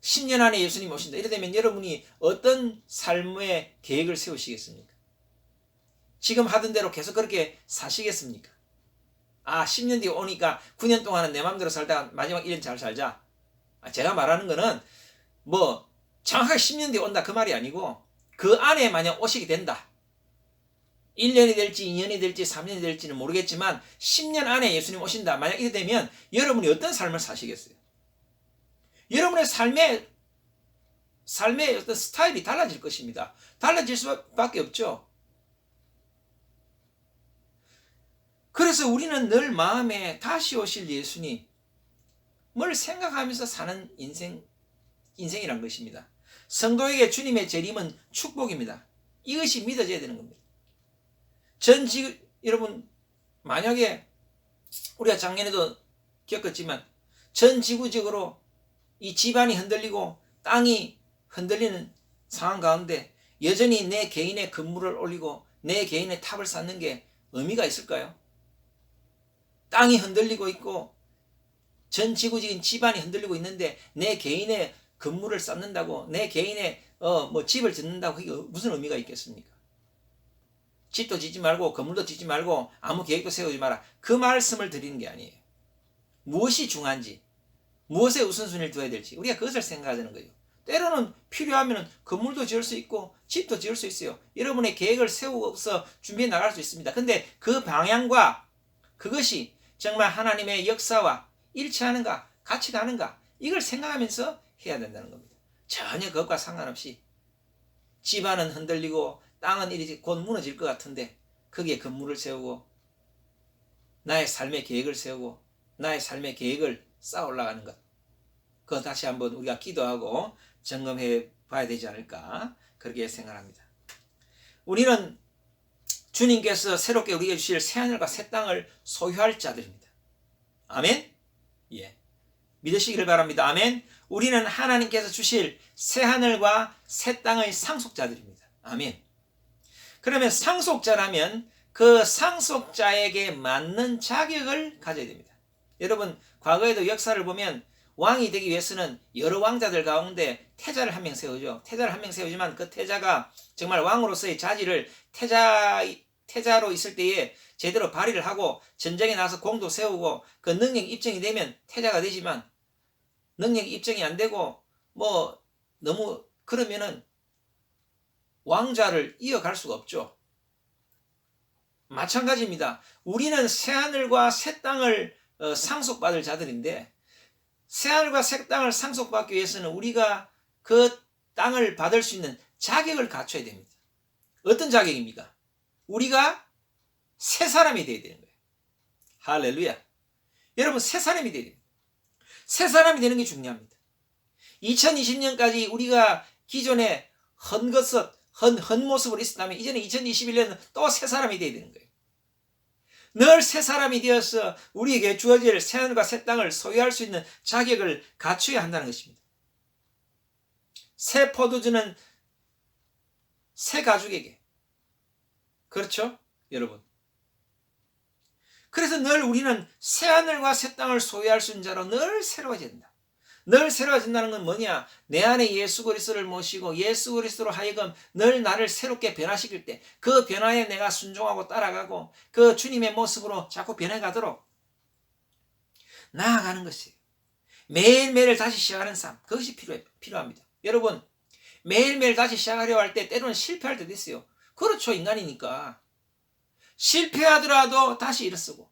10년 안에 예수님 오신다. 이러면 여러분이 어떤 삶의 계획을 세우시겠습니까? 지금 하던 대로 계속 그렇게 사시겠습니까? 10년 뒤에 오니까 9년 동안은 내 마음대로 살다가 마지막 1년 잘 살자. 제가 말하는 거는 뭐 정확하게 10년 뒤에 온다 그 말이 아니고 그 안에 만약 오시게 된다. 1년이 될지 2년이 될지 3년이 될지는 모르겠지만 10년 안에 예수님 오신다. 만약 이래 되면 여러분이 어떤 삶을 사시겠어요? 여러분의 삶의 어떤 스타일이 달라질 것입니다. 달라질 수밖에 없죠. 그래서 우리는 늘 마음에 다시 오실 예수님을 생각하면서 사는 인생이란 것입니다. 성도에게 주님의 재림은 축복입니다. 이것이 믿어져야 되는 겁니다. 여러분 만약에 우리가 작년에도 겪었지만 전 지구적으로 이 집안이 흔들리고 땅이 흔들리는 상황 가운데 여전히 내 개인의 건물을 올리고 내 개인의 탑을 쌓는 게 의미가 있을까요? 땅이 흔들리고 있고 전 지구적인 집안이 흔들리고 있는데 내 개인의 건물을 쌓는다고 내 개인의 집을 짓는다고 그게 무슨 의미가 있겠습니까? 집도 짓지 말고 건물도 짓지 말고 아무 계획도 세우지 마라. 그 말씀을 드리는 게 아니에요. 무엇이 중요한지 무엇에 우선순위를 둬야 될지 우리가 그것을 생각하자는 거예요. 때로는 필요하면 건물도 지을 수 있고 집도 지을 수 있어요. 여러분의 계획을 세워서 준비해 나갈 수 있습니다. 근데 그 방향과 그것이 정말 하나님의 역사와 일치하는가, 같이 가는가, 이걸 생각하면서 해야 된다는 겁니다. 전혀 그것과 상관없이 집안은 흔들리고 땅은 이리 곧 무너질 것 같은데 거기에 건물을 세우고 나의 삶의 계획을 세우고 나의 삶의 계획을 쌓아 올라가는 것, 그거 다시 한번 우리가 기도하고 점검해 봐야 되지 않을까, 그렇게 생각합니다. 우리는 주님께서 새롭게 우리에게 주실 새하늘과 새 땅을 소유할 자들입니다. 아멘? 예. 믿으시기를 바랍니다. 아멘. 우리는 하나님께서 주실 새하늘과 새 땅의 상속자들입니다. 아멘. 그러면 상속자라면 그 상속자에게 맞는 자격을 가져야 됩니다. 여러분, 과거에도 역사를 보면 왕이 되기 위해서는 여러 왕자들 가운데 태자를 한 명 세우죠. 태자를 한 명 세우지만 그 태자가 정말 왕으로서의 자질을 태자로 있을 때에 제대로 발휘를 하고 전쟁에 나서 공도 세우고 그 능력이 입증이 되면 태자가 되지만, 능력이 입증이 안 되고 뭐 너무 그러면은 왕좌를 이어갈 수가 없죠. 마찬가지입니다. 우리는 새하늘과 새 땅을 상속받을 자들인데, 새하늘과 새 땅을 상속받기 위해서는 우리가 그 땅을 받을 수 있는 자격을 갖춰야 됩니다. 어떤 자격입니까? 우리가 새 사람이 되어야 되는 거예요. 할렐루야. 여러분, 새 사람이 되어야 됩니다. 새 사람이 되는 게 중요합니다. 2020년까지 우리가 기존에 헌 모습으로 있었다면 이제는 2021년은 또 새 사람이 되어야 되는 거예요. 늘 새 사람이 되어서 우리에게 주어질 새하늘과 새 땅을 소유할 수 있는 자격을 갖춰야 한다는 것입니다. 새 포도주는 새 가죽에게, 그렇죠? 여러분. 그래서 늘 우리는 새하늘과 새 땅을 소유할 수 있는 자로 늘 새로워져야 된다. 늘 새로워진다는 건 뭐냐? 내 안에 예수 그리스도를 모시고 예수 그리스도로 하여금 늘 나를 새롭게 변화시킬 때 그 변화에 내가 순종하고 따라가고 그 주님의 모습으로 자꾸 변해가도록 나아가는 것이에요. 매일매일 다시 시작하는 삶, 그것이 필요합니다. 여러분, 매일매일 다시 시작하려고 할 때 때로는 실패할 때도 있어요. 그렇죠, 인간이니까. 실패하더라도 다시 일어서고,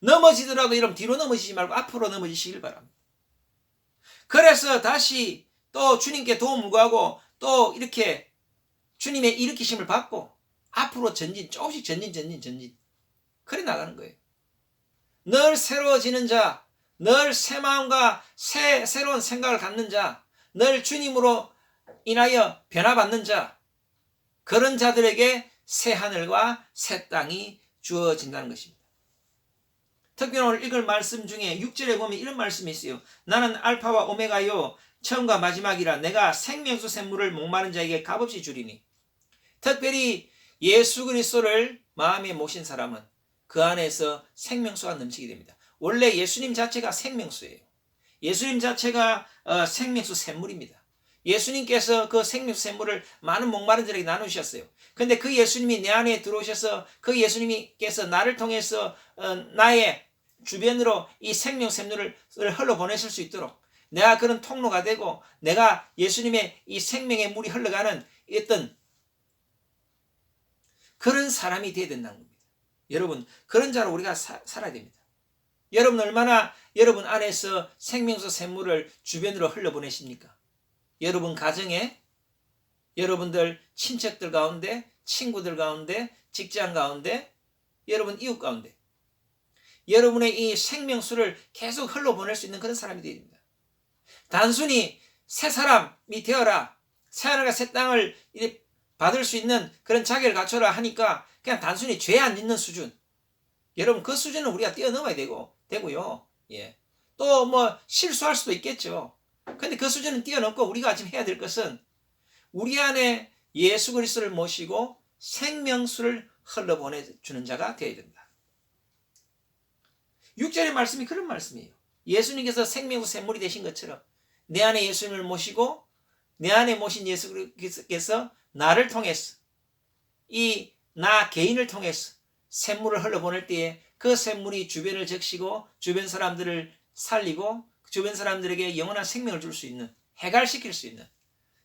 넘어지더라도 이러면 뒤로 넘어지지 말고 앞으로 넘어지시길 바랍니다. 그래서 다시 또 주님께 도움을 구하고 또 이렇게 주님의 일으키심을 받고 앞으로 전진, 조금씩 전진 그래 나가는 거예요. 늘 새로워지는 자, 늘 새 마음과 새로운 생각을 갖는 자, 늘 주님으로 인하여 변화받는 자, 그런 자들에게 새 하늘과 새 땅이 주어진다는 것입니다. 특별히 오늘 읽을 말씀 중에 6절에 보면 이런 말씀이 있어요. 나는 알파와 오메가요, 처음과 마지막이라. 내가 생명수 샘물을 목마른 자에게 값없이 주리니. 특별히 예수 그리스도를 마음에 모신 사람은 그 안에서 생명수가 넘치게 됩니다. 원래 예수님 자체가 생명수예요. 예수님 자체가 생명수 샘물입니다. 예수님께서 그 생명수 샘물을 많은 목마른 자에게 나누셨어요. 근데 그 예수님이 내 안에 들어오셔서 그 예수님께서 나를 통해서 나의 주변으로 이 생명 샘물을 흘러보내실 수 있도록 내가 그런 통로가 되고 내가 예수님의 이 생명의 물이 흘러가는 어떤 그런 사람이 되어야 된다는 겁니다. 여러분, 그런 자로 우리가 살아야 됩니다. 여러분, 얼마나 여러분 안에서 생명수 샘물을 주변으로 흘러보내십니까? 여러분 가정에, 여러분들 친척들 가운데, 친구들 가운데, 직장 가운데, 여러분 이웃 가운데 여러분의 이 생명수를 계속 흘러보낼 수 있는 그런 사람이 되어야 됩니다. 단순히 새 사람이 되어라, 새 하늘과 새 땅을 받을 수 있는 그런 자격을 갖춰라 하니까 그냥 단순히 죄 안 짓는 수준, 여러분 그 수준은 우리가 뛰어넘어야 되고요. 예. 또 뭐 실수할 수도 있겠죠. 근데 그 수준은 뛰어넘고 우리가 지금 해야 될 것은 우리 안에 예수 그리스도를 모시고 생명수를 흘러보내주는 자가 되어야 된다. 6절의 말씀이 그런 말씀이에요. 예수님께서 생명수 샘물이 되신 것처럼 내 안에 예수님을 모시고 내 안에 모신 예수께서 나를 통해서 이 나 개인을 통해서 샘물을 흘러보낼 때에 그 샘물이 주변을 적시고 주변 사람들을 살리고 주변 사람들에게 영원한 생명을 줄 수 있는 해갈시킬 수 있는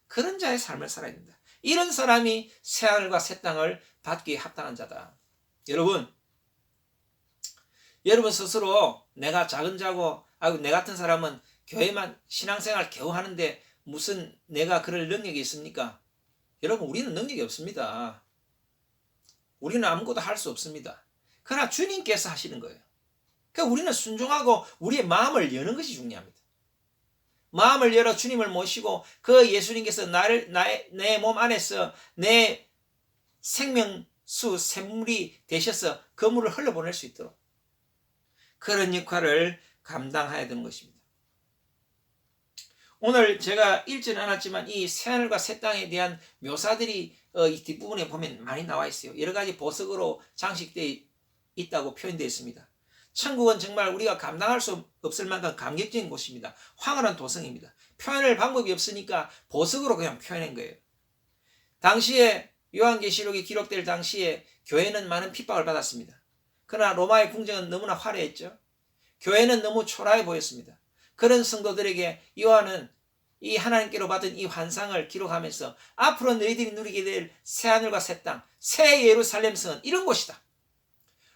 그런 자의 삶을 살아야 된다. 이런 사람이 새하늘과 새 땅을 받기에 합당한 자다. 여러분 스스로 내가 작은 자고 내 같은 사람은 교회만 신앙생활 겨우 하는데 무슨 내가 그럴 능력이 있습니까? 여러분 우리는 능력이 없습니다. 우리는 아무것도 할 수 없습니다. 그러나 주님께서 하시는 거예요. 그러니까 우리는 순종하고 우리의 마음을 여는 것이 중요합니다. 마음을 열어 주님을 모시고 그 예수님께서 내 몸 안에서 내 생명수 샘물이 되셔서 그 물을 흘러보낼 수 있도록 그런 역할을 감당해야 되는 것입니다. 오늘 제가 읽지는 않았지만 이 새하늘과 새 땅에 대한 묘사들이 이 뒷부분에 보면 많이 나와 있어요. 여러 가지 보석으로 장식되어 있다고 표현되어 있습니다. 천국은 정말 우리가 감당할 수 없을 만큼 감격적인 곳입니다. 황홀한 도성입니다. 표현할 방법이 없으니까 보석으로 그냥 표현한 거예요. 당시에 요한계시록이 기록될 당시에 교회는 많은 핍박을 받았습니다. 그러나 로마의 궁정은 너무나 화려했죠. 교회는 너무 초라해 보였습니다. 그런 성도들에게 요한은 이 하나님께로 받은 이 환상을 기록하면서 앞으로 너희들이 누리게 될 새하늘과 새 땅, 새 예루살렘 성은 이런 곳이다.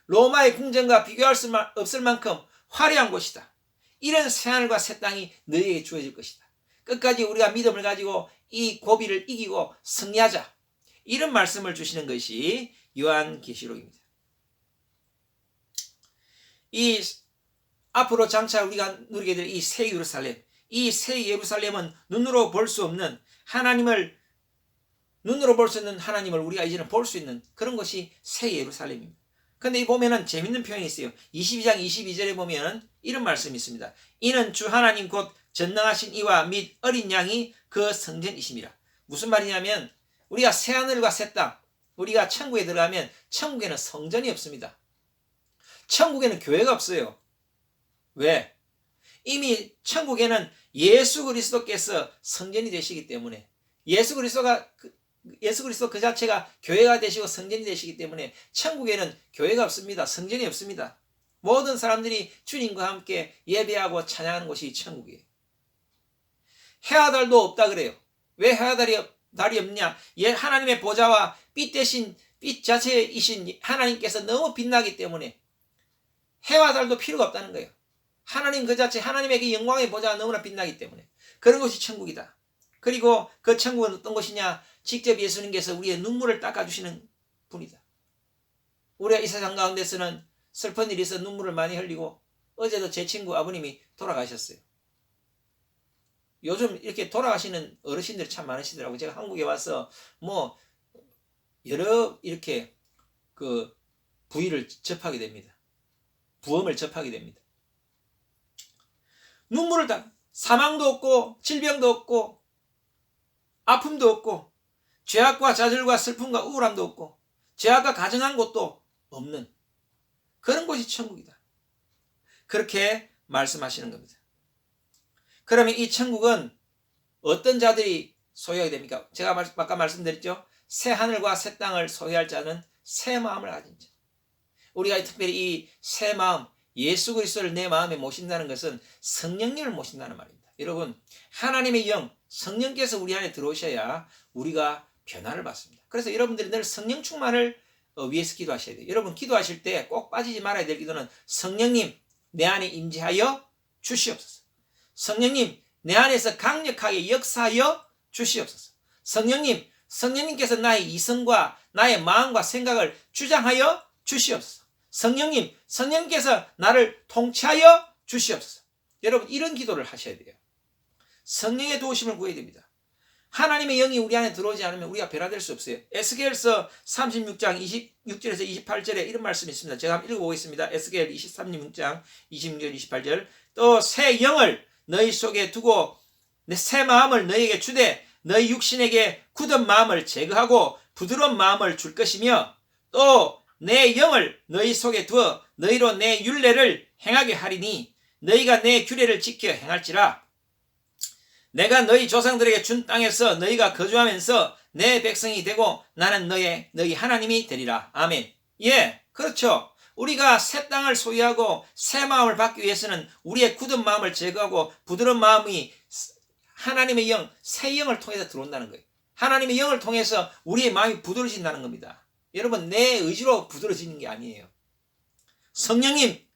로마의 궁정과 비교할 수 없을 만큼 화려한 곳이다. 이런 새하늘과 새 땅이 너희에게 주어질 것이다. 끝까지 우리가 믿음을 가지고 이 고비를 이기고 승리하자. 이런 말씀을 주시는 것이 요한계시록입니다. 이 앞으로 장차 우리가 누리게 될 이 새 예루살렘, 이 새 예루살렘은 눈으로 볼 수 없는 하나님을 우리가 이제는 볼 수 있는 그런 것이 새 예루살렘입니다. 근데 이 보면은 재밌는 표현이 있어요. 22장 22절에 보면 이런 말씀이 있습니다. 이는 주 하나님 곧 전능하신 이와 및 어린 양이 그 성전이심이라. 무슨 말이냐면 우리가 새하늘과 새 땅, 우리가 천국에 들어가면 천국에는 성전이 없습니다. 천국에는 교회가 없어요. 왜? 이미 천국에는 예수 그리스도께서 성전이 되시기 때문에 예수 그리스도 그 자체가 교회가 되시고 성전이 되시기 때문에 천국에는 교회가 없습니다. 성전이 없습니다. 모든 사람들이 주님과 함께 예배하고 찬양하는 곳이 천국이에요. 해와 달도 없다 그래요. 왜 해와 달이 없냐? 하나님의 보좌와 빛 대신 빛 자체이신 하나님께서 너무 빛나기 때문에 해와 달도 필요가 없다는 거예요. 하나님 그 자체, 하나님의 그 영광의 보좌가 너무나 빛나기 때문에 그런 것이 천국이다. 그리고 그 천국은 어떤 것이냐? 직접 예수님께서 우리의 눈물을 닦아주시는 분이다. 우리가 이 세상 가운데서는 슬픈 일이 있어 눈물을 많이 흘리고 어제도 제 친구 아버님이 돌아가셨어요. 요즘 이렇게 돌아가시는 어르신들이 참 많으시더라고요. 제가 한국에 와서 여러 이렇게 그 부위를 접하게 됩니다. 부엄을 접하게 됩니다. 눈물을 사망도 없고 질병도 없고 아픔도 없고 죄악과 좌절과 슬픔과 우울함도 없고 죄악과 가정한 것도 없는 그런 곳이 천국이다. 그렇게 말씀하시는 겁니다. 그러면 이 천국은 어떤 자들이 소유하게 됩니까? 제가 아까 말씀드렸죠. 새 하늘과 새 땅을 소유할 자는 새 마음을 가진 자. 우리가 특별히 이 새 마음, 예수 그리스도를 내 마음에 모신다는 것은 성령님을 모신다는 말입니다. 여러분, 하나님의 영, 성령께서 우리 안에 들어오셔야 우리가 변화를 받습니다. 그래서 여러분들이 늘 성령 충만을 위해서 기도하셔야 돼요. 여러분 기도하실 때 꼭 빠지지 말아야 될 기도는 성령님 내 안에 임재하여 주시옵소서. 성령님 내 안에서 강력하게 역사하여 주시옵소서. 성령님께서 나의 이성과 나의 마음과 생각을 주장하여 주시옵소서. 성령님께서 나를 통치하여 주시옵소서. 여러분 이런 기도를 하셔야 돼요. 성령의 도우심을 구해야 됩니다. 하나님의 영이 우리 안에 들어오지 않으면 우리가 변화될 수 없어요. 에스겔서 36장 26절에서 28절에 이런 말씀이 있습니다. 제가 한번 읽어보겠습니다. 에스겔 36장 26절 28절 또 새 영을 너희 속에 두고 새 마음을 너희에게 주되 너희 육신에게 굳은 마음을 제거하고 부드러운 마음을 줄 것이며 또 내 영을 너희 속에 두어 너희로 내 율례를 행하게 하리니 너희가 내 규례를 지켜 행할지라. 내가 너희 조상들에게 준 땅에서 너희가 거주하면서 내 백성이 되고 나는 너희 하나님이 되리라. 아멘. 예, 그렇죠. 우리가 새 땅을 소유하고 새 마음을 받기 위해서는 우리의 굳은 마음을 제거하고 부드러운 마음이 하나님의 영, 새 영을 통해서 들어온다는 거예요. 하나님의 영을 통해서 우리의 마음이 부드러워진다는 겁니다. 여러분, 내 의지로 부드러워지는 게 아니에요. 성령님,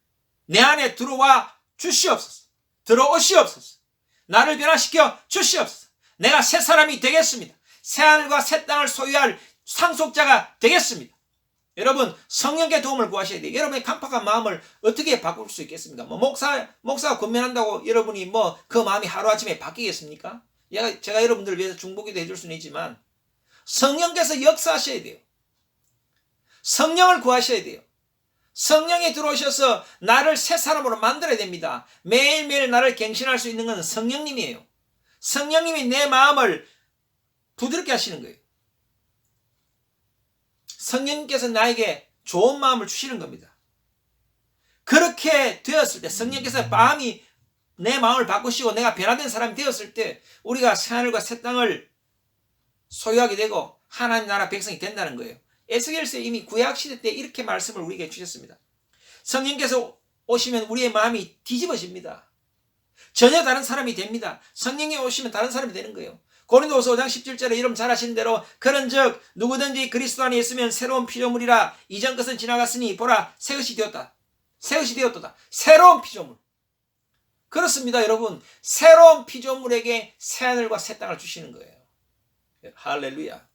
내 안에 들어와 주시옵소서. 들어오시옵소서. 나를 변화시켜 주시옵소서. 내가 새 사람이 되겠습니다. 새 하늘과 새 땅을 소유할 상속자가 되겠습니다. 여러분, 성령께 도움을 구하셔야 돼요. 여러분의 강팍한 마음을 어떻게 바꿀 수 있겠습니까? 목사가 권면한다고 여러분이 그 마음이 하루아침에 바뀌겠습니까? 제가 여러분들을 위해서 중보기도 해줄 수는 있지만 성령께서 역사하셔야 돼요. 성령을 구하셔야 돼요. 성령이 들어오셔서 나를 새 사람으로 만들어야 됩니다. 매일매일 나를 갱신할 수 있는 것은 성령님이에요. 성령님이 내 마음을 부드럽게 하시는 거예요. 성령님께서 나에게 좋은 마음을 주시는 겁니다. 그렇게 되었을 때 성령께서 내 마음을 바꾸시고 내가 변화된 사람이 되었을 때 우리가 새하늘과 새 땅을 소유하게 되고 하나님 나라 백성이 된다는 거예요. 에스겔서에 이미 구약시대 때 이렇게 말씀을 우리에게 주셨습니다. 성령께서 오시면 우리의 마음이 뒤집어집니다. 전혀 다른 사람이 됩니다. 성령이 오시면 다른 사람이 되는 거예요. 고린도후서 5장 17절에 여러분 잘 아시는 대로 그런즉 누구든지 그리스도 안에 있으면 새로운 피조물이라 이전 것은 지나갔으니 보라 새 것이 되었다. 새 것이 되었도다. 새로운 피조물. 그렇습니다, 여러분. 새로운 피조물에게 새 하늘과 새 땅을 주시는 거예요. 할렐루야.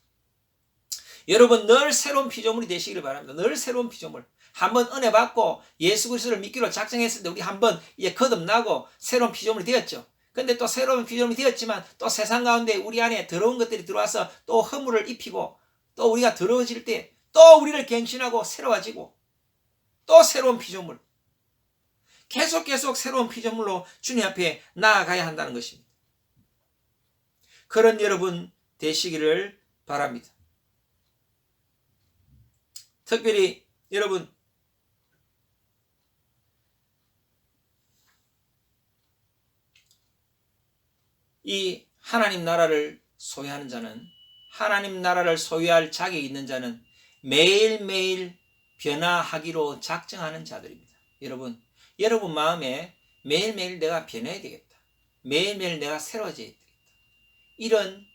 여러분 늘 새로운 피조물이 되시기를 바랍니다. 늘 새로운 피조물. 한번 은혜 받고 예수 그리스도를 믿기로 작정했을 때 우리 한번 이제 거듭나고 새로운 피조물이 되었죠. 근데 또 새로운 피조물이 되었지만 또 세상 가운데 우리 안에 더러운 것들이 들어와서 또 허물을 입히고 또 우리가 더러워질 때 또 우리를 갱신하고 새로워지고 또 새로운 피조물. 계속 새로운 피조물로 주님 앞에 나아가야 한다는 것입니다. 그런 여러분 되시기를 바랍니다. 특별히 여러분 이 하나님 나라를 소유하는 자는 하나님 나라를 소유할 자격이 있는 자는 매일매일 변화하기로 작정하는 자들입니다. 여러분 마음에 매일매일 내가 변해야 되겠다. 매일매일 내가 새로워져야 되겠다. 이런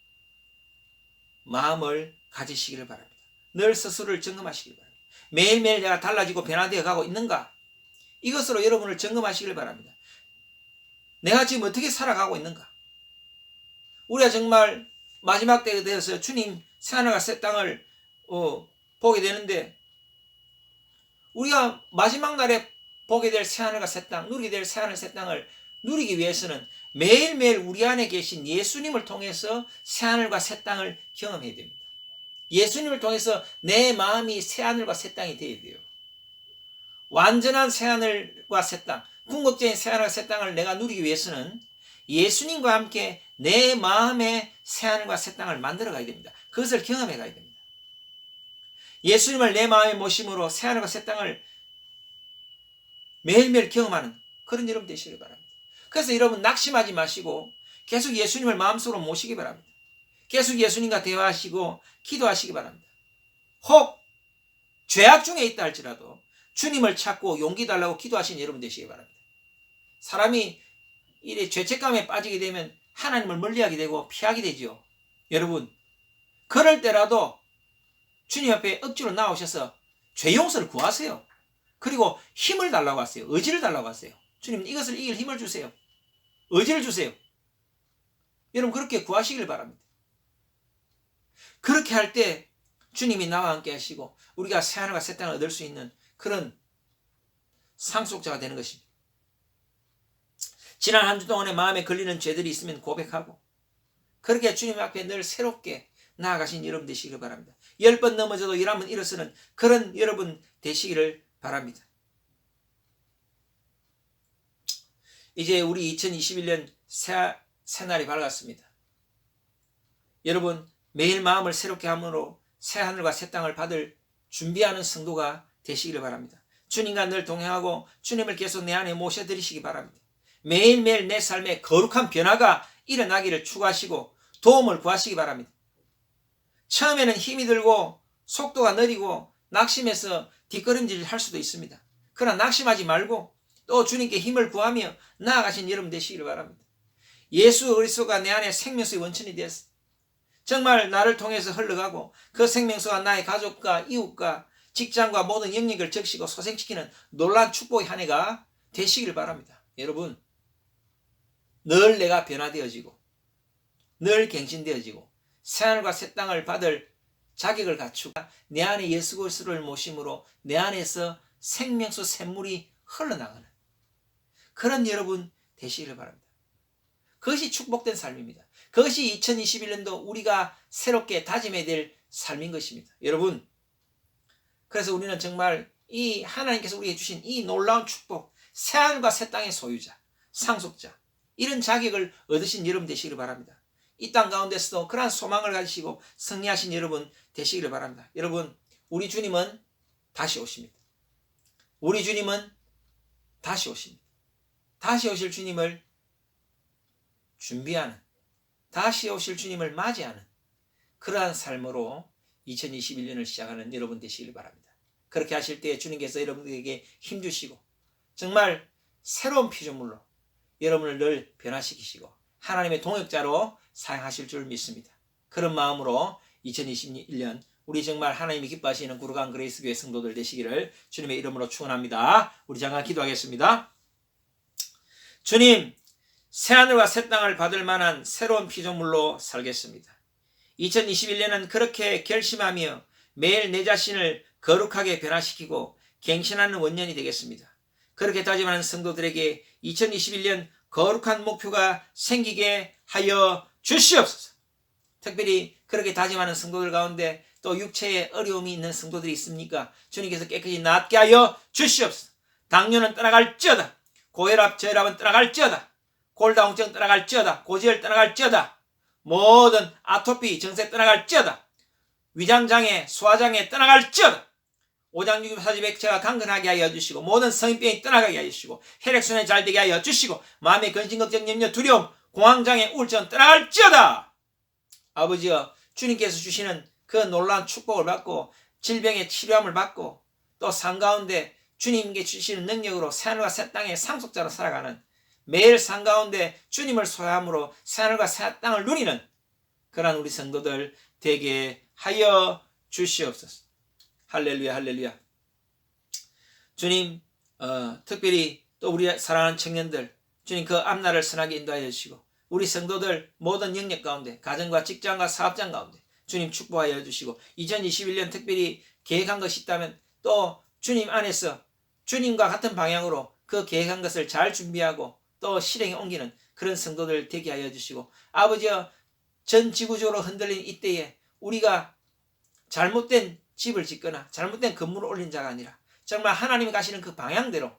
마음을 가지시기를 바랍니다. 늘 스스로를 점검하시길 바랍니다. 매일매일 내가 달라지고 변화되어 가고 있는가? 이것으로 여러분을 점검하시길 바랍니다. 내가 지금 어떻게 살아가고 있는가? 우리가 정말 마지막 때가 되어서 주님 새하늘과 새 땅을 보게 되는데 우리가 마지막 날에 보게 될 새하늘과 새 땅, 누리게 될 새하늘 새 땅을 누리기 위해서는 매일매일 우리 안에 계신 예수님을 통해서 새하늘과 새 땅을 경험해야 됩니다. 예수님을 통해서 내 마음이 새하늘과 새 땅이 되어야 돼요. 완전한 새하늘과 새 땅, 궁극적인 새하늘과 새 땅을 내가 누리기 위해서는 예수님과 함께 내 마음의 새하늘과 새 땅을 만들어 가야 됩니다. 그것을 경험해 가야 됩니다. 예수님을 내 마음에 모심으로 새하늘과 새 땅을 매일매일 경험하는 그런 여러분 되시길 바랍니다. 그래서 여러분 낙심하지 마시고 계속 예수님을 마음속으로 모시기 바랍니다. 계속 예수님과 대화하시고 기도하시기 바랍니다. 혹 죄악 중에 있다 할지라도 주님을 찾고 용기 달라고 기도하시는 여러분 되시기 바랍니다. 사람이 이래 죄책감에 빠지게 되면 하나님을 멀리하게 되고 피하게 되죠. 여러분 그럴 때라도 주님 앞에 억지로 나오셔서 죄 용서를 구하세요. 그리고 힘을 달라고 하세요. 의지를 달라고 하세요. 주님 이것을 이길 힘을 주세요. 의지를 주세요. 여러분 그렇게 구하시길 바랍니다. 그렇게 할 때 주님이 나와 함께 하시고 우리가 새하늘과 새 땅을 얻을 수 있는 그런 상속자가 되는 것입니다. 지난 한 주 동안에 마음에 걸리는 죄들이 있으면 고백하고 그렇게 주님 앞에 늘 새롭게 나아가신 여러분 되시기를 바랍니다. 10번 넘어져도 11번 일어서는 그런 여러분 되시기를 바랍니다. 이제 우리 2021년 새날이 밝았습니다. 여러분 매일 마음을 새롭게 함으로 새하늘과 새 땅을 받을 준비하는 성도가 되시기를 바랍니다. 주님과 늘 동행하고 주님을 계속 내 안에 모셔드리시기 바랍니다. 매일매일 내 삶에 거룩한 변화가 일어나기를 추구하시고 도움을 구하시기 바랍니다. 처음에는 힘이 들고 속도가 느리고 낙심해서 뒷걸음질 할 수도 있습니다. 그러나 낙심하지 말고 또 주님께 힘을 구하며 나아가신 여러분 되시기를 바랍니다. 예수 그리스도가 내 안에 생명수의 원천이 되었어. 정말 나를 통해서 흘러가고 그 생명수가 나의 가족과 이웃과 직장과 모든 영역을 적시고 소생시키는 놀라운 축복의 한 해가 되시길 바랍니다. 여러분, 늘 내가 변화되어지고 늘 갱신되어지고 새하늘과 새 땅을 받을 자격을 갖추고 내 안에 예수 그리스도를 모심으로 내 안에서 생명수 샘물이 흘러나가는 그런 여러분 되시길 바랍니다. 그것이 축복된 삶입니다. 그것이 2021년도 우리가 새롭게 다짐해야 될 삶인 것입니다. 여러분, 그래서 우리는 정말 이 하나님께서 우리에게 주신 이 놀라운 축복, 새하늘과 새 땅의 소유자, 상속자, 이런 자격을 얻으신 여러분 되시기를 바랍니다. 이 땅 가운데서도 그러한 소망을 가지시고 승리하신 여러분 되시기를 바랍니다. 여러분, 우리 주님은 다시 오십니다. 우리 주님은 다시 오십니다. 다시 오실 주님을 준비하는, 다시 오실 주님을 맞이하는 그러한 삶으로 2021년을 시작하는 여러분 되시길 바랍니다. 그렇게 하실 때 주님께서 여러분들에게 힘주시고 정말 새로운 피조물로 여러분을 늘 변화시키시고 하나님의 동역자로 사용하실 줄 믿습니다. 그런 마음으로 2021년 우리 정말 하나님이 기뻐하시는 구르간 그레이스교회 성도들 되시기를 주님의 이름으로 축원합니다. 우리 잠깐 기도하겠습니다. 주님, 새하늘과 새 땅을 받을 만한 새로운 피조물로 살겠습니다. 2021년은 그렇게 결심하며 매일 내 자신을 거룩하게 변화시키고 갱신하는 원년이 되겠습니다. 그렇게 다짐하는 성도들에게 2021년 거룩한 목표가 생기게 하여 주시옵소서. 특별히 그렇게 다짐하는 성도들 가운데 또 육체에 어려움이 있는 성도들이 있습니까? 주님께서 깨끗이 낫게 하여 주시옵소서. 당뇨는 떠나갈지어다. 고혈압, 저혈압은 떠나갈지어다. 골다공증 떠나갈지어다. 고지혈 떠나갈지어다. 모든 아토피 증세 떠나갈지어다. 위장장애, 소화장애 떠나갈지어다. 오장육부사지백체가 강건하게 하여 주시고 모든 성인병이 떠나가게 하여 주시고 혈액순환이 잘 되게 하여 주시고 마음의 근심걱정, 염려, 두려움, 공황장애, 우울증 떠나갈지어다. 아버지여, 주님께서 주시는 그 놀라운 축복을 받고 질병의 치료함을 받고 또 삶 가운데 주님께 주시는 능력으로 새하늘과 새 땅의 상속자로 살아가는 매일 삶 가운데 주님을 소유함으로 새하늘과 새 땅을 누리는 그러한 우리 성도들 되게 하여 주시옵소서. 할렐루야, 할렐루야. 주님, 특별히 또 우리 사랑하는 청년들, 주님 그 앞날을 선하게 인도하여 주시고 우리 성도들 모든 영역 가운데 가정과 직장과 사업장 가운데 주님 축복하여 주시고 2021년 특별히 계획한 것이 있다면 또 주님 안에서 주님과 같은 방향으로 그 계획한 것을 잘 준비하고 또 실행에 옮기는 그런 성도들 되게 하여 주시고 아버지여, 전 지구적으로 흔들린 이때에 우리가 잘못된 집을 짓거나 잘못된 건물을 올린 자가 아니라 정말 하나님이 가시는 그 방향대로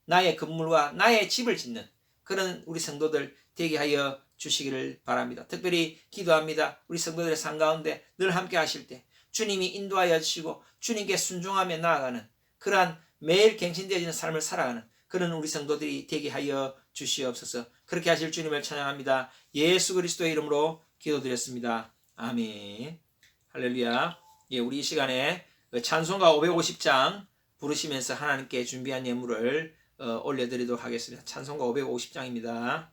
나의 건물과 나의 집을 짓는 그런 우리 성도들 되게 하여 주시기를 바랍니다. 특별히 기도합니다. 우리 성도들의 삶 가운데 늘 함께 하실 때 주님이 인도하여 주시고 주님께 순종하며 나아가는 그러한 매일 갱신되어지는 삶을 살아가는 그런 우리 성도들이 되게 하여 주시옵소서. 그렇게 하실 주님을 찬양합니다. 예수 그리스도의 이름으로 기도드렸습니다. 아멘. 할렐루야. 예, 우리 이 시간에 찬송가 550장 부르시면서 하나님께 준비한 예물을 올려드리도록 하겠습니다. 찬송가 550장입니다.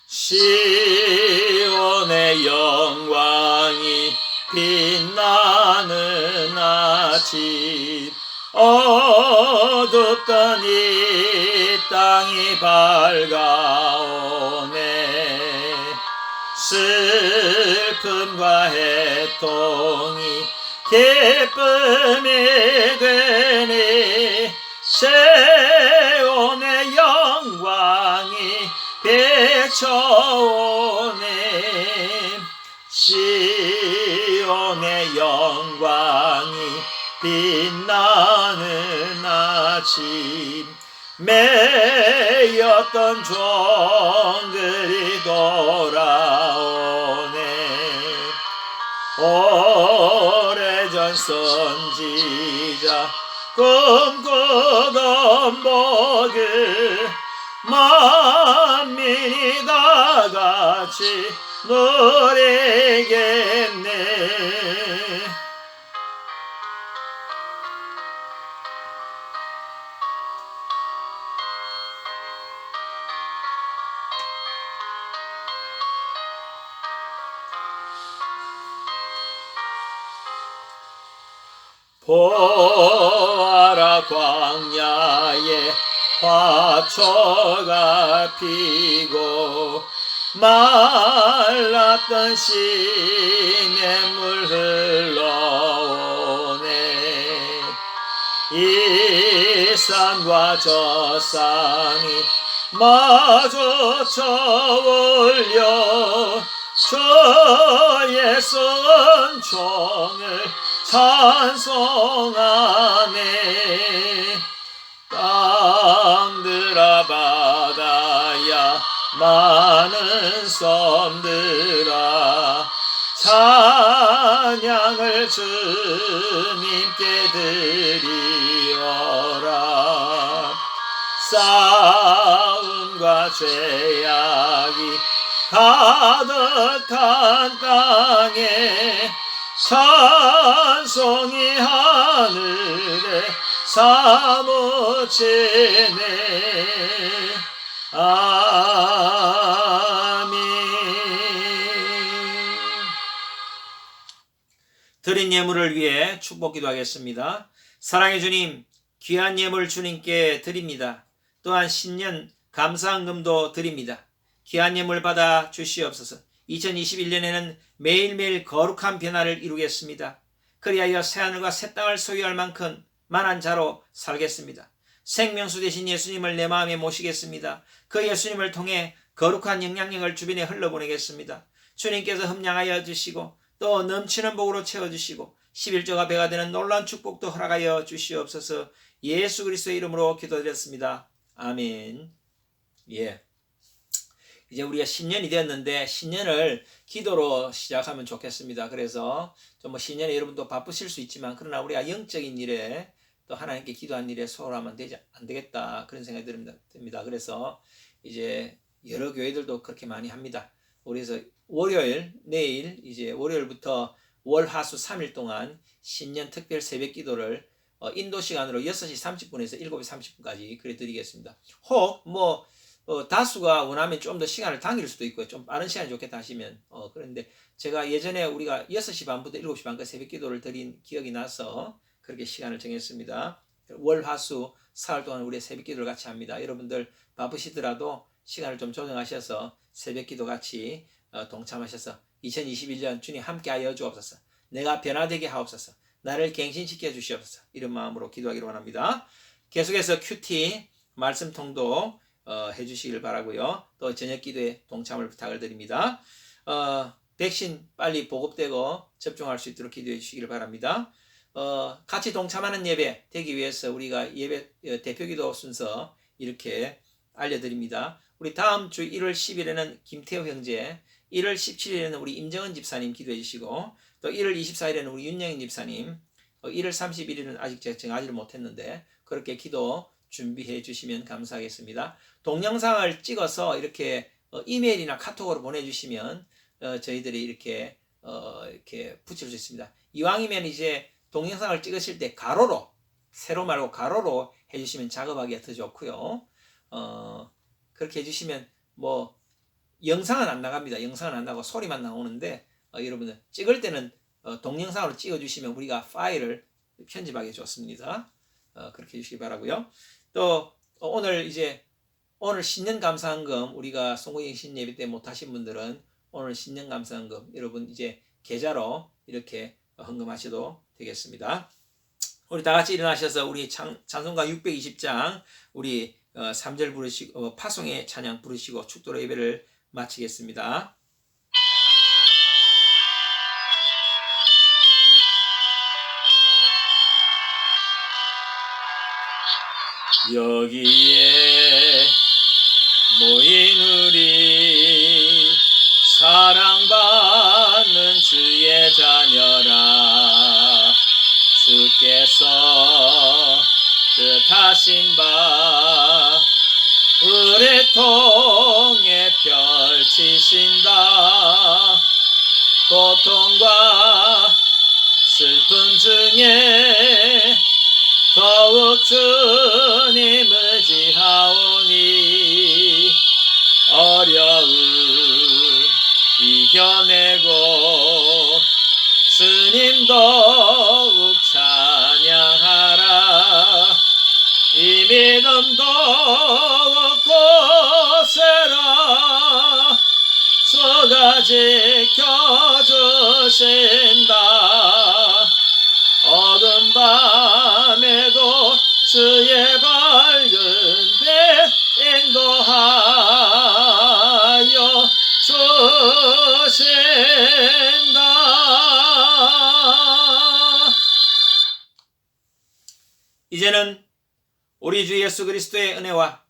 시온의 영광이 빛나는 아침 어둡던 이 땅이 밝아오네. 슬픔과 애통이 기쁨이 되니 시온의 영광이 비춰오네. 시온의 영광이 빛나는 아침 매였던 종들이 돌아오네. 오래전 선지자 꿈꾸던 복을 만민이 다 같이 노래겠네. 보아라 광야에 화초가 피고 말랐던 시냇물 흘러오네. 이 산과 저 산이 마주쳐 올려 저의 선총을 찬송하네. 땅들아 바다야 많은 섬들아 찬양을 주님께 드리어라. 싸움과 죄악이 가득한 땅에 찬송이 하늘에 사무치네. 아멘. 드린 예물을 위해 축복 기도하겠습니다. 사랑의 주님, 귀한 예물 주님께 드립니다. 또한 신년 감사헌금도 드립니다. 귀한 예물 받아 주시옵소서. 2021년에는 매일매일 거룩한 변화를 이루겠습니다. 그리하여 새하늘과 새 땅을 소유할 만큼 만한 자로 살겠습니다. 생명수 되신 예수님을 내 마음에 모시겠습니다. 그 예수님을 통해 거룩한 영향력을 주변에 흘러보내겠습니다. 주님께서 흠량하여 주시고 또 넘치는 복으로 채워주시고 11조가 배가 되는 놀라운 축복도 허락하여 주시옵소서. 예수 그리스도의 이름으로 기도드렸습니다. 아멘. 이제 우리가 신년이 되었는데 신년을 기도로 시작하면 좋겠습니다. 그래서 좀 신년에 여러분도 바쁘실 수 있지만 그러나 우리가 영적인 일에 또 하나님께 기도한 일에 소홀하면 안 되겠다 그런 생각이 듭니다. 그래서 이제 여러 교회들도 그렇게 많이 합니다. 그래서 월요일 내일 이제 월요일부터 월 화수 3일 동안 신년 특별 새벽 기도를 인도 시간으로 6시 30분에서 7시 30분까지 그래 드리겠습니다. 혹 다수가 원하면 좀 더 시간을 당길 수도 있고요. 좀 빠른 시간이 좋겠다 하시면 그런데 제가 예전에 우리가 6시 반부터 7시 반까지 새벽 기도를 드린 기억이 나서 그렇게 시간을 정했습니다. 월 화수 사흘 동안 우리 새벽 기도를 같이 합니다. 여러분들 바쁘시더라도 시간을 좀 조정하셔서 새벽 기도 같이 동참하셔서 2021년 주님 함께하여 주옵소서. 내가 변화되게 하옵소서. 나를 갱신시켜 주시옵소서. 이런 마음으로 기도하기를 원합니다. 계속해서 큐티 말씀통도 해주시길 바라고요. 또 저녁 기도에 동참을 부탁을 드립니다. 백신 빨리 보급되고 접종할 수 있도록 기도해 주시길 바랍니다. 같이 동참하는 예배 되기 위해서 우리가 예배 대표기도 순서 이렇게 알려드립니다. 우리 다음 주 1월 10일에는 김태호 형제, 1월 17일에는 우리 임정은 집사님 기도해 주시고 또 1월 24일에는 우리 윤영인 집사님, 1월 31일은 아직 제가 정하지를 못했는데 그렇게 기도 준비해 주시면 감사하겠습니다. 동영상을 찍어서 이렇게 이메일이나 카톡으로 보내주시면 저희들이 이렇게 붙일 수 있습니다. 이왕이면 이제 동영상을 찍으실 때 가로로, 세로 말고 가로로 해주시면 작업하기가 더 좋고요. 그렇게 해주시면 영상은 안 나갑니다. 영상은 안 나고 소리만 나오는데 여러분들 찍을 때는 동영상으로 찍어주시면 우리가 파일을 편집하기 좋습니다. 그렇게 해주시기 바라고요. 또 오늘 신년 감사헌금 우리가 송구영 신예배 때 못하신 분들은 오늘 신년 감사헌금 여러분 이제 계좌로 이렇게 헌금하셔도 되겠습니다. 우리 다 같이 일어나셔서 우리 찬송가 620장 우리 3절 부르시고 파송의 찬양 부르시고 축도로 예배를 마치겠습니다. 여기에 모인 우리 사랑받는 주의 자녀라 주께서 뜻하신 바 우리 통해 펼치신다. 고통과 슬픔 중에 더욱 주님 의지하오니 어려움 이겨내고 주님 더욱 찬양하라. 이 믿음 더욱 고세라. 주가 지켜주신다. 어두운 밤에도 주의 밝은 빛 인도하여 주신다. 이제는 우리 주 예수 그리스도의 은혜와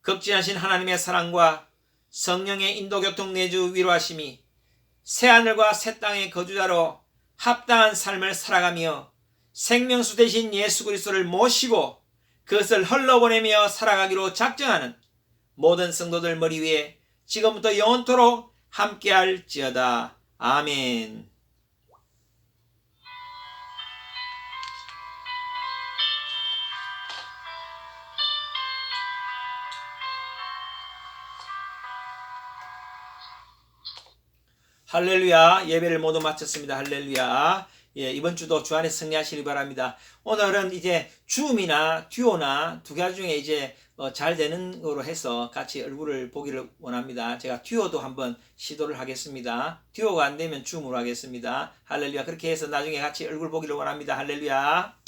극진하신 하나님의 사랑과 성령의 인도교통 내주 위로하심이 새하늘과 새 땅의 거주자로 합당한 삶을 살아가며 생명수 되신 예수 그리스도를 모시고 그것을 흘러보내며 살아가기로 작정하는 모든 성도들 머리 위에 지금부터 영원토록 함께할지어다. 아멘. 할렐루야. 예배를 모두 마쳤습니다. 할렐루야. 예, 이번 주도 주 안에 승리하시기 바랍니다. 오늘은 이제 줌이나 듀오나 두 가지 중에 이제 잘 되는 거로 해서 같이 얼굴을 보기를 원합니다. 제가 듀오도 한번 시도를 하겠습니다. 듀오가 안 되면 줌으로 하겠습니다. 할렐루야. 그렇게 해서 나중에 같이 얼굴 보기를 원합니다. 할렐루야.